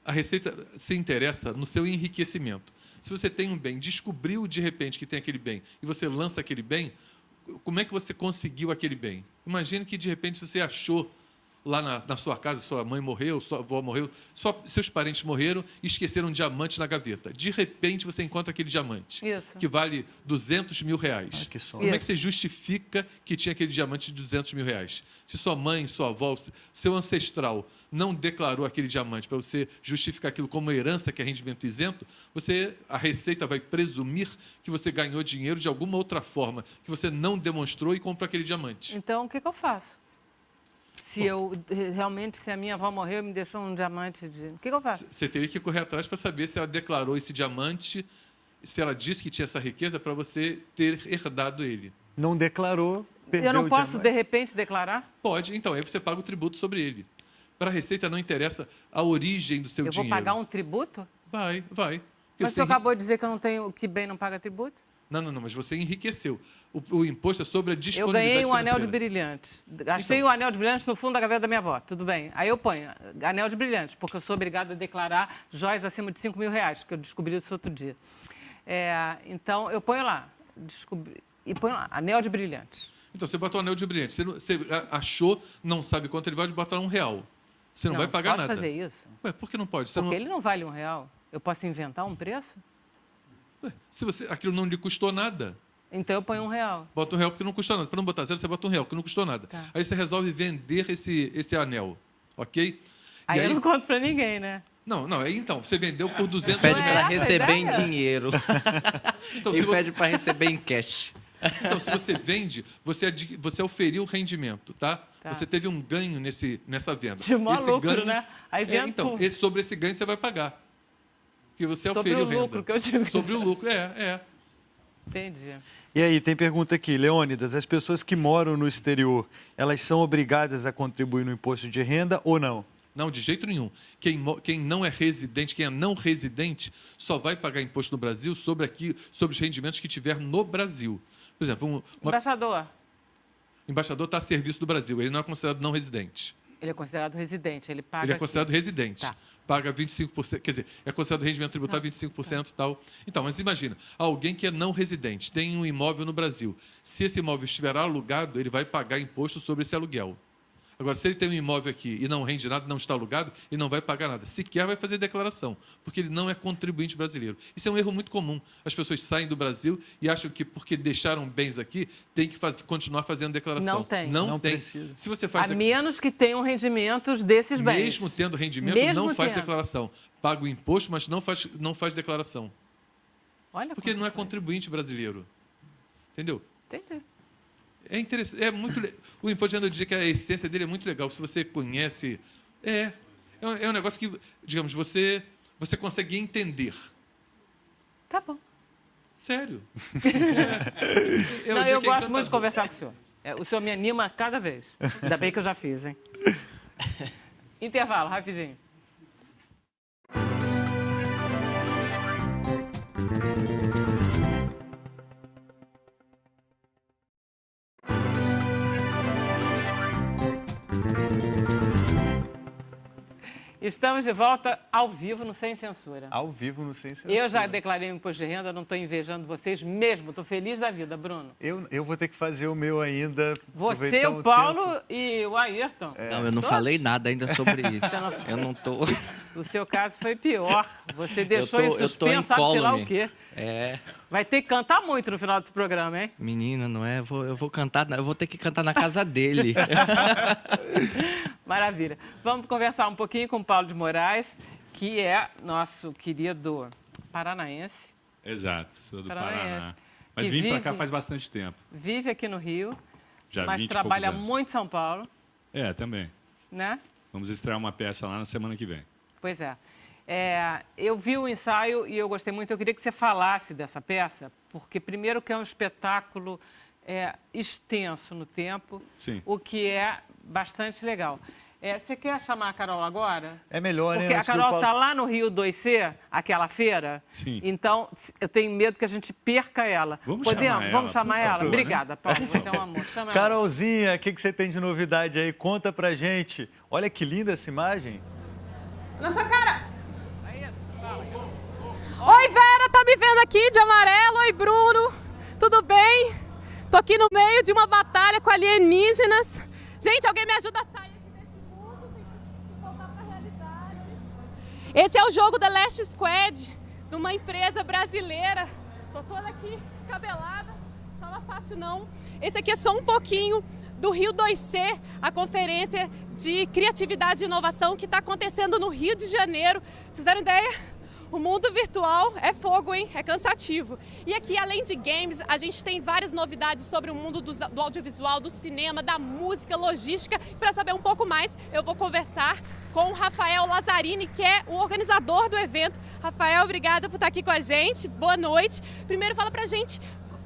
a Receita se interessa no seu enriquecimento. Se você tem um bem, descobriu de repente que tem aquele bem e você lança aquele bem, como é que você conseguiu aquele bem? Imagine que de repente você achou lá na sua casa, sua mãe morreu, sua avó morreu, seus parentes morreram e esqueceram um diamante na gaveta. De repente você encontra aquele diamante, que vale 200 mil reais. Como é que você justifica que tinha aquele diamante de 200 mil reais? Se sua mãe, sua avó, seu ancestral não declarou aquele diamante para você justificar aquilo como herança, que é rendimento isento, a Receita vai presumir que você ganhou dinheiro de alguma outra forma, que você não demonstrou e comprou aquele diamante. Então, o que eu faço? Se a minha avó morreu e me deixou um diamante, o que eu faço? Você teria que correr atrás para saber se ela declarou esse diamante, se ela disse que tinha essa riqueza, para você ter herdado ele. Não declarou, perdeu. Eu não posso, de repente, declarar? Pode. Então, aí você paga o tributo sobre ele. Para a Receita não interessa a origem do seu dinheiro. Eu vou pagar um tributo? Vai. Mas você acabou de dizer que eu não tenho, que bem não paga tributo? Não, mas você enriqueceu. O imposto é sobre a disponibilidade financeira. Eu ganhei um anel de brilhantes. Achei o anel de brilhantes no fundo da gaveta da minha avó. Tudo bem. Aí eu ponho anel de brilhantes, porque eu sou obrigada a declarar joias acima de 5 mil reais, que eu descobri isso outro dia. Então, eu ponho lá. E ponho lá, anel de brilhantes. Então, você bota um anel de brilhantes. Você achou, não sabe quanto ele vale, bota lá R$1. Você não vai pagar nada. Não pode fazer isso? Ué, por que não pode? Porque ele não vale R$1. Eu posso inventar um preço? Ué, aquilo não lhe custou nada. Então eu ponho R$1. Bota R$1 porque não custa nada. Para não botar 0, você bota R$1 porque não custou nada. Tá. Aí você resolve vender esse anel, ok? Aí eu não conto para ninguém, né? Não. Então, você vendeu por 200 Pede reais. para receber em dinheiro. Então, pede para receber em cash. Então, se você vende, você oferiu rendimento, tá? Você teve um ganho nessa venda. De maior lucro, ganho, né? Aí então, sobre esse ganho você vai pagar. Porque você sobre oferiu o renda. Lucro que eu tive. Sobre o lucro, Entendi. E aí, tem pergunta aqui, Leônidas, as pessoas que moram no exterior, elas são obrigadas a contribuir no imposto de renda ou não? Não, de jeito nenhum. Quem não é residente, quem é não residente, só vai pagar imposto no Brasil sobre os rendimentos que tiver no Brasil. Por exemplo, Embaixador. Embaixador está a serviço do Brasil, ele não é considerado não residente. Ele é considerado residente, ele paga. Ele é considerado residente. Tá. Paga 25%, quer dizer, é considerado rendimento tributário 25% e tal. Então, mas imagina, alguém que é não residente, tem um imóvel no Brasil. Se esse imóvel estiver alugado, ele vai pagar imposto sobre esse aluguel. Agora, se ele tem um imóvel aqui e não rende nada, não está alugado, ele não vai pagar nada. Sequer vai fazer declaração, porque ele não é contribuinte brasileiro. Isso é um erro muito comum. As pessoas saem do Brasil e acham que, porque deixaram bens aqui, tem que continuar fazendo declaração. Não tem. Não tem. precisa. Se você faz A menos que tenham rendimentos desses bens. mesmo tendo rendimento, Mesmo não faz tendo. declaração. Paga o imposto, mas não faz declaração. Olha Porque ele não é como contribuinte brasileiro. Entendeu? Entendi. É interessante. O imposto de renda, eu diria que a essência dele é muito legal. Se você conhece. É um negócio que, digamos, você consegue entender. Tá bom. Sério. Eu gosto muito de conversar com o senhor. O senhor me anima cada vez. Ainda bem que eu já fiz, hein? Intervalo, rapidinho. Estamos de volta ao vivo no Sem Censura. Ao vivo no Sem Censura. Eu já declarei o imposto de renda, não estou invejando vocês mesmo. Estou feliz da vida, Bruno. Eu vou ter que fazer o meu ainda. Você, aproveitar o Paulo tempo. e o Ayrton. Não, eu não falei nada ainda sobre isso. Eu não tô... O seu caso foi pior. Você deixou em eu tô suspenso, sabe sei lá o quê. É. Vai ter que cantar muito no final desse programa, hein? Menina, não é? Eu vou cantar, eu vou ter que cantar na casa dele. Maravilha. Vamos conversar um pouquinho com o Paulo de Moraes, que é nosso querido paranaense. Exato, sou do Paranaense. Paraná. Mas Que vim para cá vive- faz bastante tempo. Vive aqui no Rio, Já mas 20 e trabalha poucos anos. muito em São Paulo, É, também. né? Vamos estrear uma peça lá na semana que vem. Pois é. Eu vi o ensaio e eu gostei muito. Eu queria que você falasse dessa peça, porque primeiro que é um espetáculo extenso no tempo, Sim. o que é bastante legal. Você quer chamar a Carol agora? É melhor, Porque né? a Antes do Carol Paulo- está lá no Rio 2C, aquela feira. Sim. Então, eu tenho medo que a gente perca ela. Vamos Podemos? chamar ela, Vamos chamar por ela? favor, né? Obrigada, Paulo. Você é um amor. Chama ela. Carolzinha, o que você tem de novidade aí? Conta pra gente. Olha que linda essa imagem. Na sua cara! Aí, fala. Oi, Vera, tá me vendo aqui de amarelo? Oi, Bruno, tudo bem? Tô aqui no meio de uma batalha com alienígenas. Gente, alguém me ajuda a sair aqui desse mundo, tem que voltar pra realidade. Esse é o jogo The Last Squad, de uma empresa brasileira. Tô toda aqui descabelada, não tava fácil não. Esse aqui é só um pouquinho do Rio 2C, a conferência de criatividade e inovação que está acontecendo no Rio de Janeiro. Vocês deram ideia? O mundo virtual é fogo, hein? É cansativo. E aqui, além de games, a gente tem várias novidades sobre o mundo do audiovisual, do cinema, da música, logística. Para saber um pouco mais, eu vou conversar com o Rafael Lazzarini, que é o organizador do evento. Rafael, obrigada por estar aqui com a gente. Boa noite. Primeiro, fala pra gente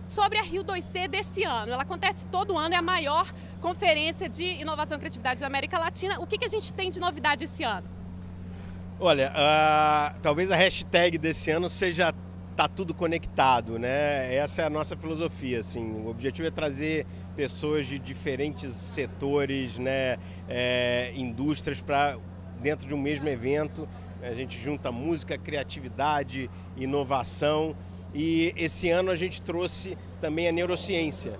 sobre a Rio 2C desse ano. Ela acontece todo ano, é a maior conferência de inovação e criatividade da América Latina. O que a gente tem de novidade esse ano? Olha, talvez a hashtag desse ano seja "tá tudo conectado", né? Essa é a nossa filosofia, assim. O objetivo é trazer pessoas de diferentes setores, né? Indústrias para dentro de um mesmo evento. A gente junta música, criatividade, inovação. E esse ano a gente trouxe também a neurociência.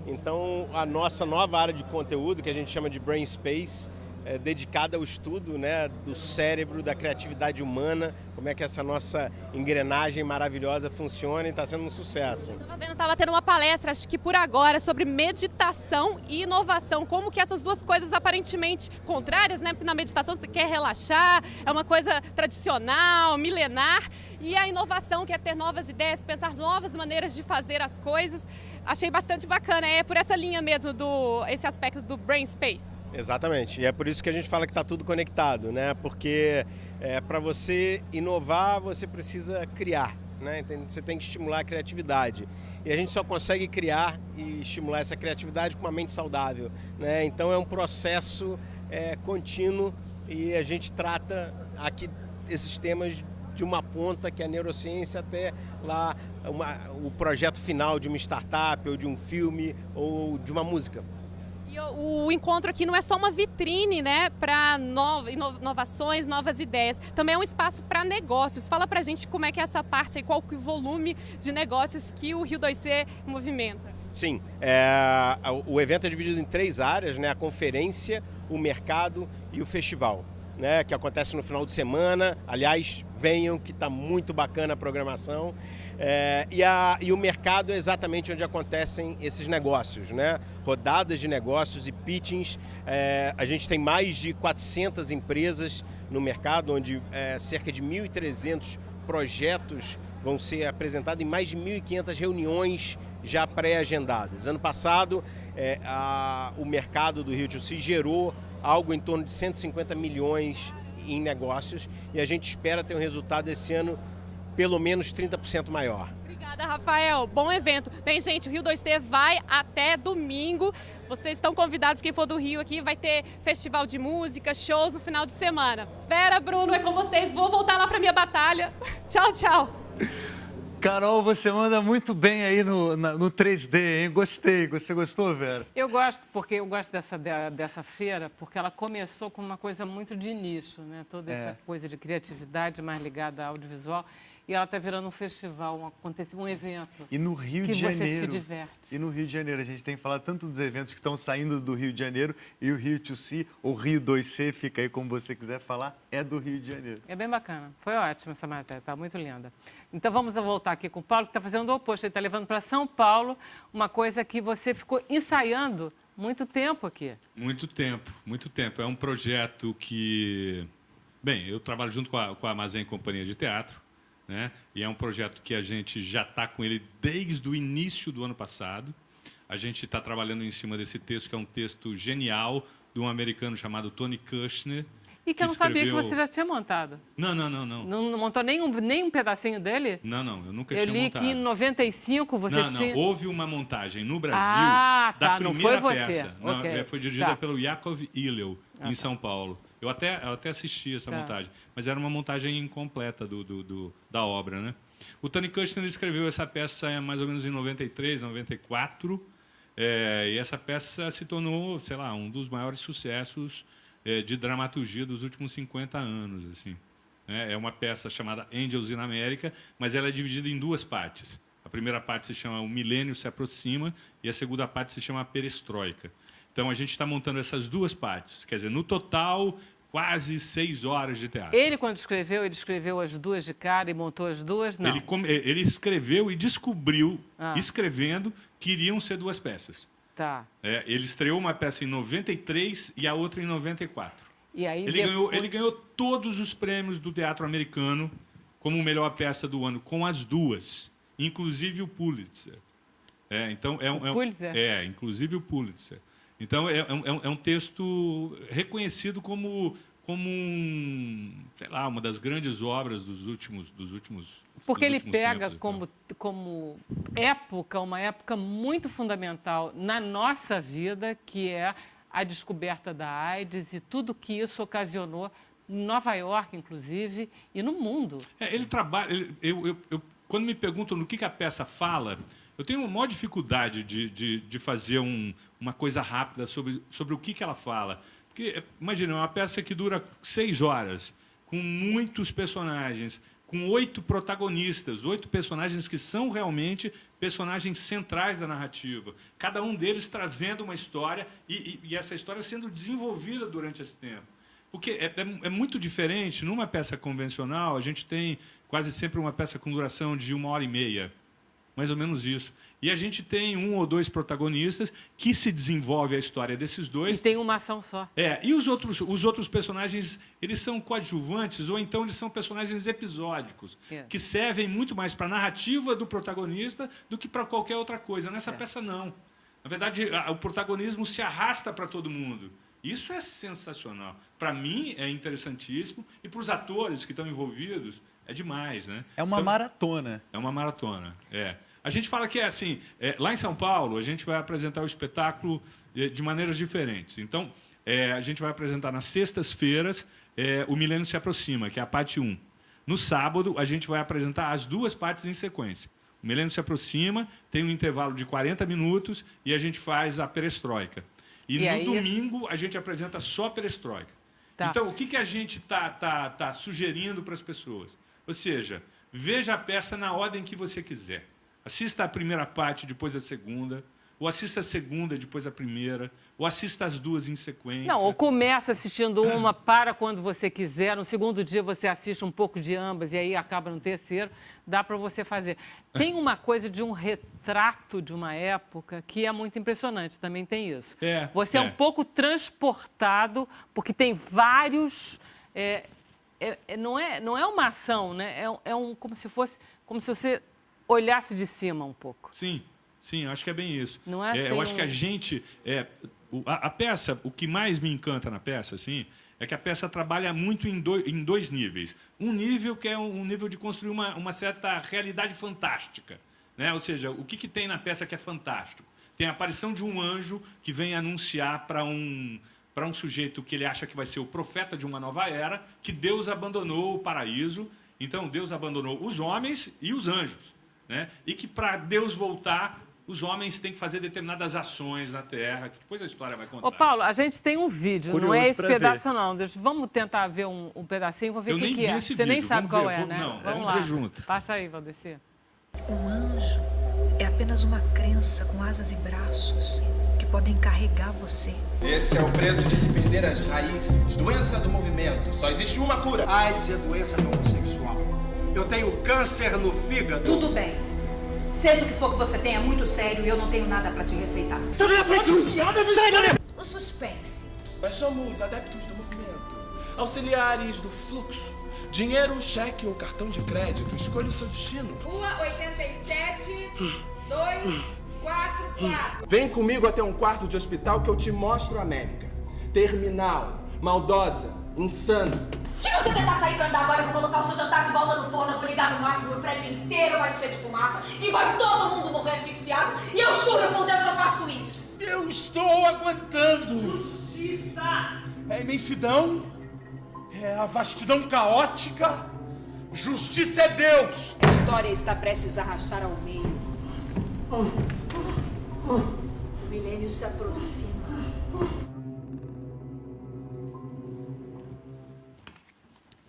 Então, a nossa nova área de conteúdo, que a gente chama de Brain Space, é dedicada ao estudo, né, do cérebro, da criatividade humana, como é que essa nossa engrenagem maravilhosa funciona, e está sendo um sucesso. Estava tendo uma palestra, acho que por agora, sobre meditação e inovação, como que essas duas coisas aparentemente contrárias, né? Porque na meditação você quer relaxar, é uma coisa tradicional, milenar, e a inovação quer ter novas ideias, pensar novas maneiras de fazer as coisas. Achei bastante bacana, é por essa linha mesmo, esse aspecto do Brain Space. Exatamente, e é por isso que a gente fala que está tudo conectado, né? Porque para você inovar, você precisa criar, né? Você tem que estimular a criatividade. E a gente só consegue criar e estimular essa criatividade com uma mente saudável, né? Então é um processo contínuo, e a gente trata aqui esses temas de uma ponta, que é a neurociência, até lá o projeto final de uma startup, ou de um filme, ou de uma música. E o encontro aqui não é só uma vitrine, né, para inovações, novas ideias. Também é um espaço para negócios. Fala pra gente como é que é essa parte aí, qual que é o volume de negócios que o Rio 2C movimenta. Sim, o evento é dividido em 3 áreas, né? A conferência, o mercado e o festival, né? Que acontece no final de semana. Aliás, venham que está muito bacana a programação. E o mercado é exatamente onde acontecem esses negócios, né? Rodadas de negócios e pitchings. A gente tem mais de 400 empresas no mercado, onde cerca de 1.300 projetos vão ser apresentados em mais de 1.500 reuniões já pré-agendadas. Ano passado, o mercado do Rio de Janeiro gerou algo em torno de 150 milhões em negócios e a gente espera ter um resultado esse ano pelo menos 30% maior. Obrigada, Rafael. Bom evento. Bem, gente, o Rio 2C vai até domingo. Vocês estão convidados, quem for do Rio aqui, vai ter festival de música, shows no final de semana. Vera, Bruno, é com vocês. Vou voltar lá para minha batalha. Tchau, tchau. Carol, você manda muito bem aí no 3D, hein? Gostei. Você gostou, Vera? Eu gosto, porque eu gosto dessa feira, porque ela começou com uma coisa muito de nicho, né? Toda essa coisa de criatividade mais ligada ao audiovisual. E ela está virando um festival, um evento. E no Rio de Janeiro. Que você se diverte. E no Rio de Janeiro, a gente tem falado tanto dos eventos que estão saindo do Rio de Janeiro e o Rio 2C, ou Rio 2C, fica aí como você quiser falar, é do Rio de Janeiro. É bem bacana. Foi ótima essa matéria, está muito linda. Então vamos voltar aqui com o Paulo, que está fazendo o oposto. Ele está levando para São Paulo uma coisa que você ficou ensaiando muito tempo aqui. Muito tempo, muito tempo. É um projeto que... Bem, eu trabalho junto com a Armazém Companhia de Teatro, né? E é um projeto que a gente já está com ele desde o início do ano passado. A gente está trabalhando em cima desse texto, que é um texto genial, de um americano chamado Tony Kushner. E que eu não sabia que você já tinha montado. Não. Não montou nem um pedacinho dele? Não, eu nunca tinha montado. Eu li que em 95 você tinha... Não, houve uma montagem no Brasil da primeira não foi você. peça. Não, Okay. Foi dirigida pelo Yakov Hillel, em São Paulo. Eu até assisti essa montagem, mas era uma montagem incompleta da obra, né? O Tony Kushner escreveu essa peça mais ou menos em 93, 94, e essa peça se tornou, sei lá, um dos maiores sucessos de dramaturgia dos últimos 50 anos, assim. É uma peça chamada Angels in America, mas ela é dividida em 2 partes. A primeira parte se chama O Milênio se Aproxima e a segunda parte se chama Perestroika. Então, a gente está montando essas 2 partes. Quer dizer, no total, quase 6 horas de teatro. Ele, quando escreveu, ele escreveu as 2 de cara e montou as 2? Não. Ele escreveu e descobriu, escrevendo, que iriam ser 2 peças. Tá. Ele estreou uma peça em 93 e a outra em 94. E aí Ele ganhou todos os prêmios do teatro americano como melhor peça do ano, com as 2, inclusive o Pulitzer. Pulitzer? Inclusive o Pulitzer. Então, é um texto reconhecido como sei lá, uma das grandes obras dos últimos Porque ele tempos, pega como época, uma época muito fundamental na nossa vida, que é a descoberta da AIDS e tudo que isso ocasionou em Nova York, inclusive, e no mundo. Ele trabalha... Quando me perguntam no que a peça fala... Eu tenho uma maior dificuldade de fazer uma coisa rápida sobre o que ela fala. Porque, imagina, é uma peça que dura 6 horas, com muitos personagens, com 8 protagonistas, 8 personagens que são realmente personagens centrais da narrativa. Cada um deles trazendo uma história e essa história sendo desenvolvida durante esse tempo. Porque é muito diferente. Numa peça convencional, a gente tem quase sempre uma peça com duração de 1h30. Mais ou menos isso. E a gente tem 1 ou 2 protagonistas que se desenvolve a história desses 2. E tem uma ação só. E os outros personagens, eles são coadjuvantes ou então eles são personagens episódicos, que servem muito mais para a narrativa do protagonista do que para qualquer outra coisa. Nessa peça, não. Na verdade, o protagonismo se arrasta para todo mundo. Isso é sensacional. Para mim, é interessantíssimo. E para os atores que estão envolvidos, é demais, né? É uma maratona. É uma maratona, A gente fala que assim, lá em São Paulo, a gente vai apresentar o espetáculo de maneiras diferentes. Então, a gente vai apresentar nas sextas-feiras O Milênio se Aproxima, que é a parte 1. No sábado, a gente vai apresentar as 2 partes em sequência. O Milênio se Aproxima, tem um intervalo de 40 minutos e a gente faz a Perestroika. E no domingo, a gente apresenta só a Perestroika. Tá. Então, o que a gente está sugerindo para as pessoas? Ou seja, veja a peça na ordem que você quiser. Assista a primeira parte, depois a segunda. ou assista a segunda, depois a primeira, ou assista as duas em sequência. Não, ou começa assistindo uma, para quando você quiser, no segundo dia você assiste um pouco de ambas e aí acaba no terceiro, dá para você fazer. Tem uma coisa de um retrato de uma época que é muito impressionante, também tem isso. Você é um pouco transportado, porque tem vários... não é uma ação, né? Como se você olhasse de cima um pouco. Sim, acho que é bem isso. Não é? Eu acho que a gente... A peça, o que mais me encanta na peça, assim, é que a peça trabalha muito em dois níveis. Um nível que é um nível de construir uma certa realidade fantástica, né? Ou seja, o que tem na peça que é fantástico? Tem a aparição de um anjo que vem anunciar para um sujeito que ele acha que vai ser o profeta de uma nova era, que Deus abandonou o paraíso. Então, Deus abandonou os homens e os anjos, né? E que, para Deus voltar, os homens têm que fazer determinadas ações na Terra, que depois a história vai contar. Ô, Paulo, a gente tem um vídeo, Curioso, não é esse pedaço, ver. não. Vamos tentar ver um pedacinho, vamos ver o que é. Esse Você nem vídeo. sabe Vamos qual ver. é, né? Não, vamos ver lá. junto. Passa aí, Valdeci. Um anjo é apenas uma crença com asas e braços que podem carregar você. Esse é o preço de se perder as raízes. Doença do movimento. Só existe uma cura. AIDS é doença não sexual. Eu tenho câncer no fígado. Tudo bem. Seja o que for que você tenha, é muito sério e eu não tenho nada pra te receitar. O suspense. Nós somos adeptos do movimento. Auxiliares do fluxo. Dinheiro, cheque ou cartão de crédito. Escolha o seu destino. Rua 87, 244. Vem comigo até um quarto de hospital que eu te mostro a América. Terminal, maldosa, insana. Se você tentar sair pra andar agora, eu vou colocar o seu jantar de volta no forno, eu vou ligar no máximo, o prédio inteiro vai encher de fumaça e vai todo mundo morrer asfixiado. E eu juro por Deus que eu faço isso. Eu estou aguentando. Justiça. É imensidão. É a vastidão caótica. Justiça é Deus. A história está prestes a rachar ao meio. O milênio se aproxima.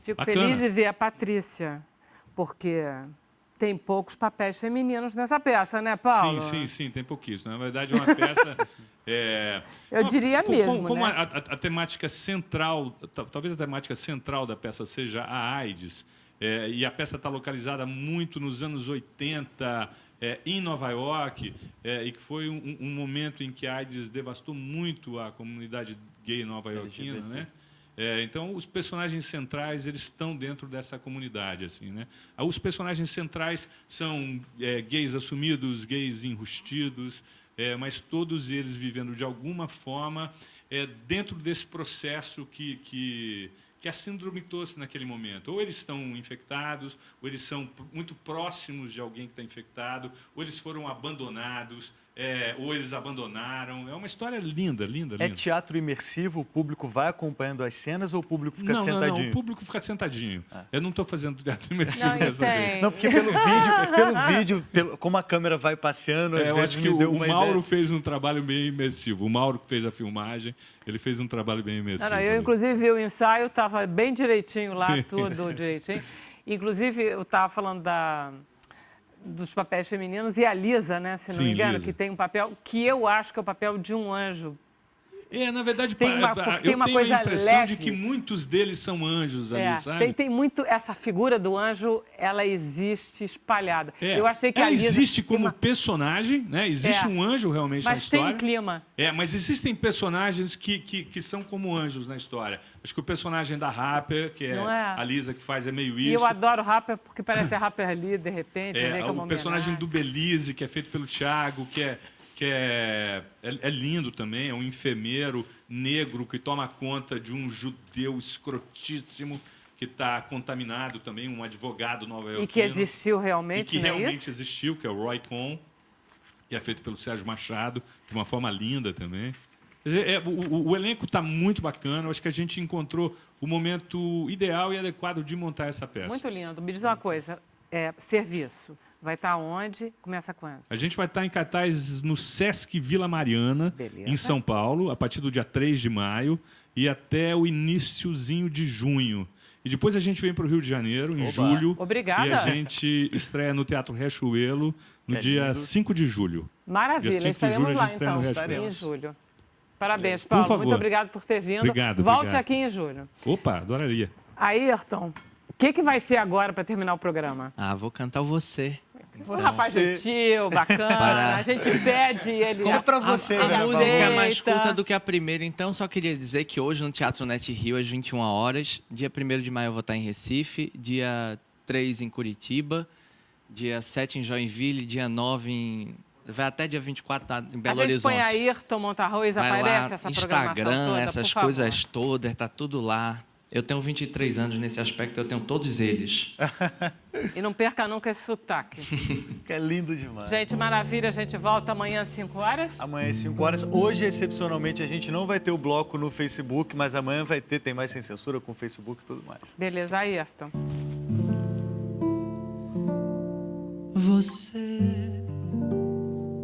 Fico Bacana. feliz de ver a Patrícia, porque tem poucos papéis femininos nessa peça, né, Paulo? Sim, tem pouquíssimo. Na verdade, é uma peça... Eu diria mesmo, como né? a temática central, talvez a temática central da peça seja a AIDS, e a peça está localizada muito nos anos 80, em Nova York, e que foi um momento em que a AIDS devastou muito a comunidade gay nova-iorquina, né? Então, os personagens centrais eles estão dentro dessa comunidade, assim, né? Os personagens centrais são gays assumidos, gays enrustidos, mas todos eles vivendo de alguma forma dentro desse processo que a síndrome trouxe naquele momento. Ou eles estão infectados, ou eles são muito próximos de alguém que está infectado, ou eles foram abandonados, ou eles abandonaram. É uma história linda. É teatro imersivo? O público vai acompanhando as cenas ou o público fica sentadinho? Não, o público fica sentadinho. Eu não estou fazendo teatro imersivo dessa vez. Não, porque pelo vídeo, como a câmera vai passeando, às eu vezes acho que me deu o uma Mauro ideia. fez um trabalho bem imersivo. O Mauro que fez a filmagem, ele fez um trabalho bem imersivo. Eu, inclusive, vi o ensaio, estava bem direitinho lá, Sim. tudo direitinho. Inclusive, eu estava falando dos papéis femininos e a Lisa, né, se não me engano, Lisa. que tem um papel que eu acho que é o papel de um anjo. Na verdade, Tem uma eu tenho coisa a impressão leve. de que muitos deles são anjos ali, sabe? Tem muito... Essa figura do anjo, ela existe espalhada. Eu achei que ela a Lisa existe tem como personagem, né? Existe um anjo realmente na mas história. tem um clima. Mas existem personagens que são como anjos na história. Acho que o personagem da Rapper, que Não é? a Lisa que faz, é meio E isso. eu adoro Rapper, porque parece a Rapper ali, de repente. né, como O personagem homenagem. do Belize, que é feito pelo Thiago, que é lindo também, é um enfermeiro negro que toma conta de um judeu escrotíssimo que está contaminado também, um advogado nova-iorquino. E que existiu realmente, E que não é realmente isso? existiu, que é o Roy Cohn, e é feito pelo Sérgio Machado, de uma forma linda também. Quer dizer, o elenco está muito bacana, eu acho que a gente encontrou o momento ideal e adequado de montar essa peça. Muito lindo. Me diz uma coisa, serviço. Vai estar onde? Começa quando? A gente vai estar em cartaz no Sesc Vila Mariana, em São Paulo, a partir do dia 3 de maio e até o iniciozinho de junho. E depois a gente vem para o Rio de Janeiro, em julho. Obrigada. E a gente estreia no Teatro Riachuelo no dia 5 de julho. Maravilha, Dia 5 de estaremos julho, a lá gente estreia no então, Riachuelo. em julho. Parabéns, Por Paulo. favor. Muito obrigado por ter vindo. Obrigado, Volte obrigado. aqui em julho. Opa, adoraria. Ayrton, o que vai ser agora para terminar o programa? Vou cantar Você. O rapaz gentil, bacana, a gente pede ele... Como é pra você, A né, música é aceita. mais curta do que a primeira, então só queria dizer que hoje no Teatro Net Rio, às 21 horas, dia 1º de maio eu vou estar em Recife, dia 3 em Curitiba, dia 7 em Joinville, dia 9 vai até dia 24 em Belo Horizonte. A gente põe Ayrton Montarroz, Vai aparece lá, essa Instagram, programação toda, essas por coisas todas, tá tudo lá. Eu tenho 23 anos nesse aspecto, eu tenho todos eles. E não perca nunca esse sotaque. Que é lindo demais. Gente, maravilha. A gente volta amanhã às 5 horas. Amanhã às 5 horas. Hoje, excepcionalmente, a gente não vai ter o bloco no Facebook, mas amanhã vai ter, tem mais Sem Censura com o Facebook e tudo mais. Beleza, Ayrton. Você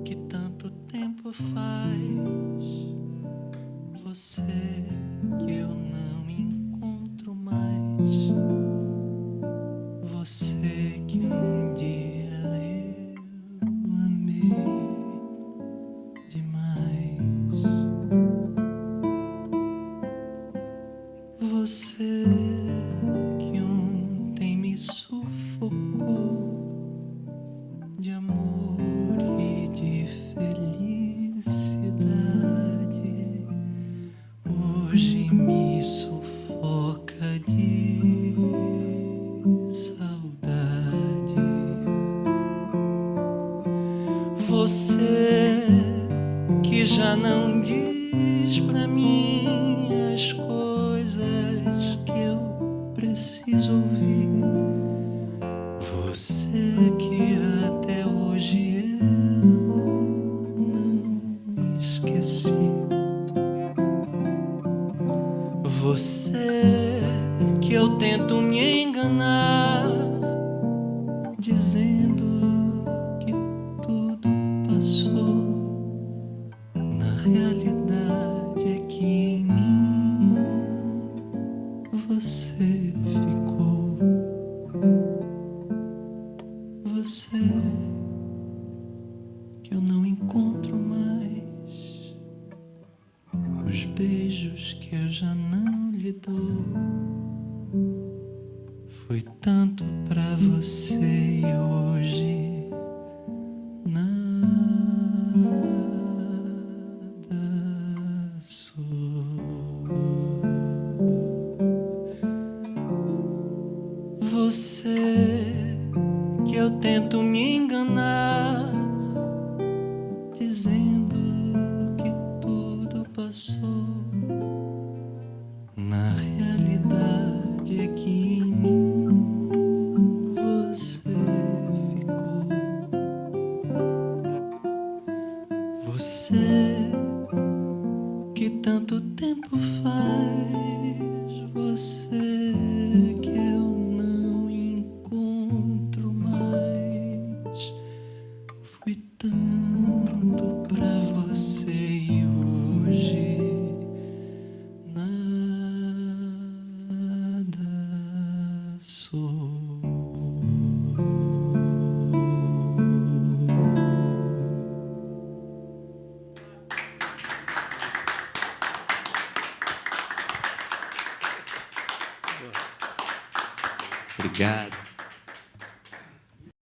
que tanto tempo faz, você que eu não encontro mais, você que um dia eu amei demais, você que ontem me sufocou de amor e de felicidade, hoje me sufoca de saudade. Você que já não diz pra mim as coisas que eu preciso ouvir, você que até hoje eu não esqueci, você que eu tento me enganar, dizendo que tudo passou, na realidade é que em mim você ficou. Você que eu não encontro mais, os beijos que eu já não lhe dou, foi tanto pra você e hoje nada sou. Você que eu tento me enganar, dizendo que tudo passou, na realidade é que em mim você ficou. Você que tanto tempo faz, você que eu não encontro mais, foi tanto pra você e hoje nada sou. Obrigado.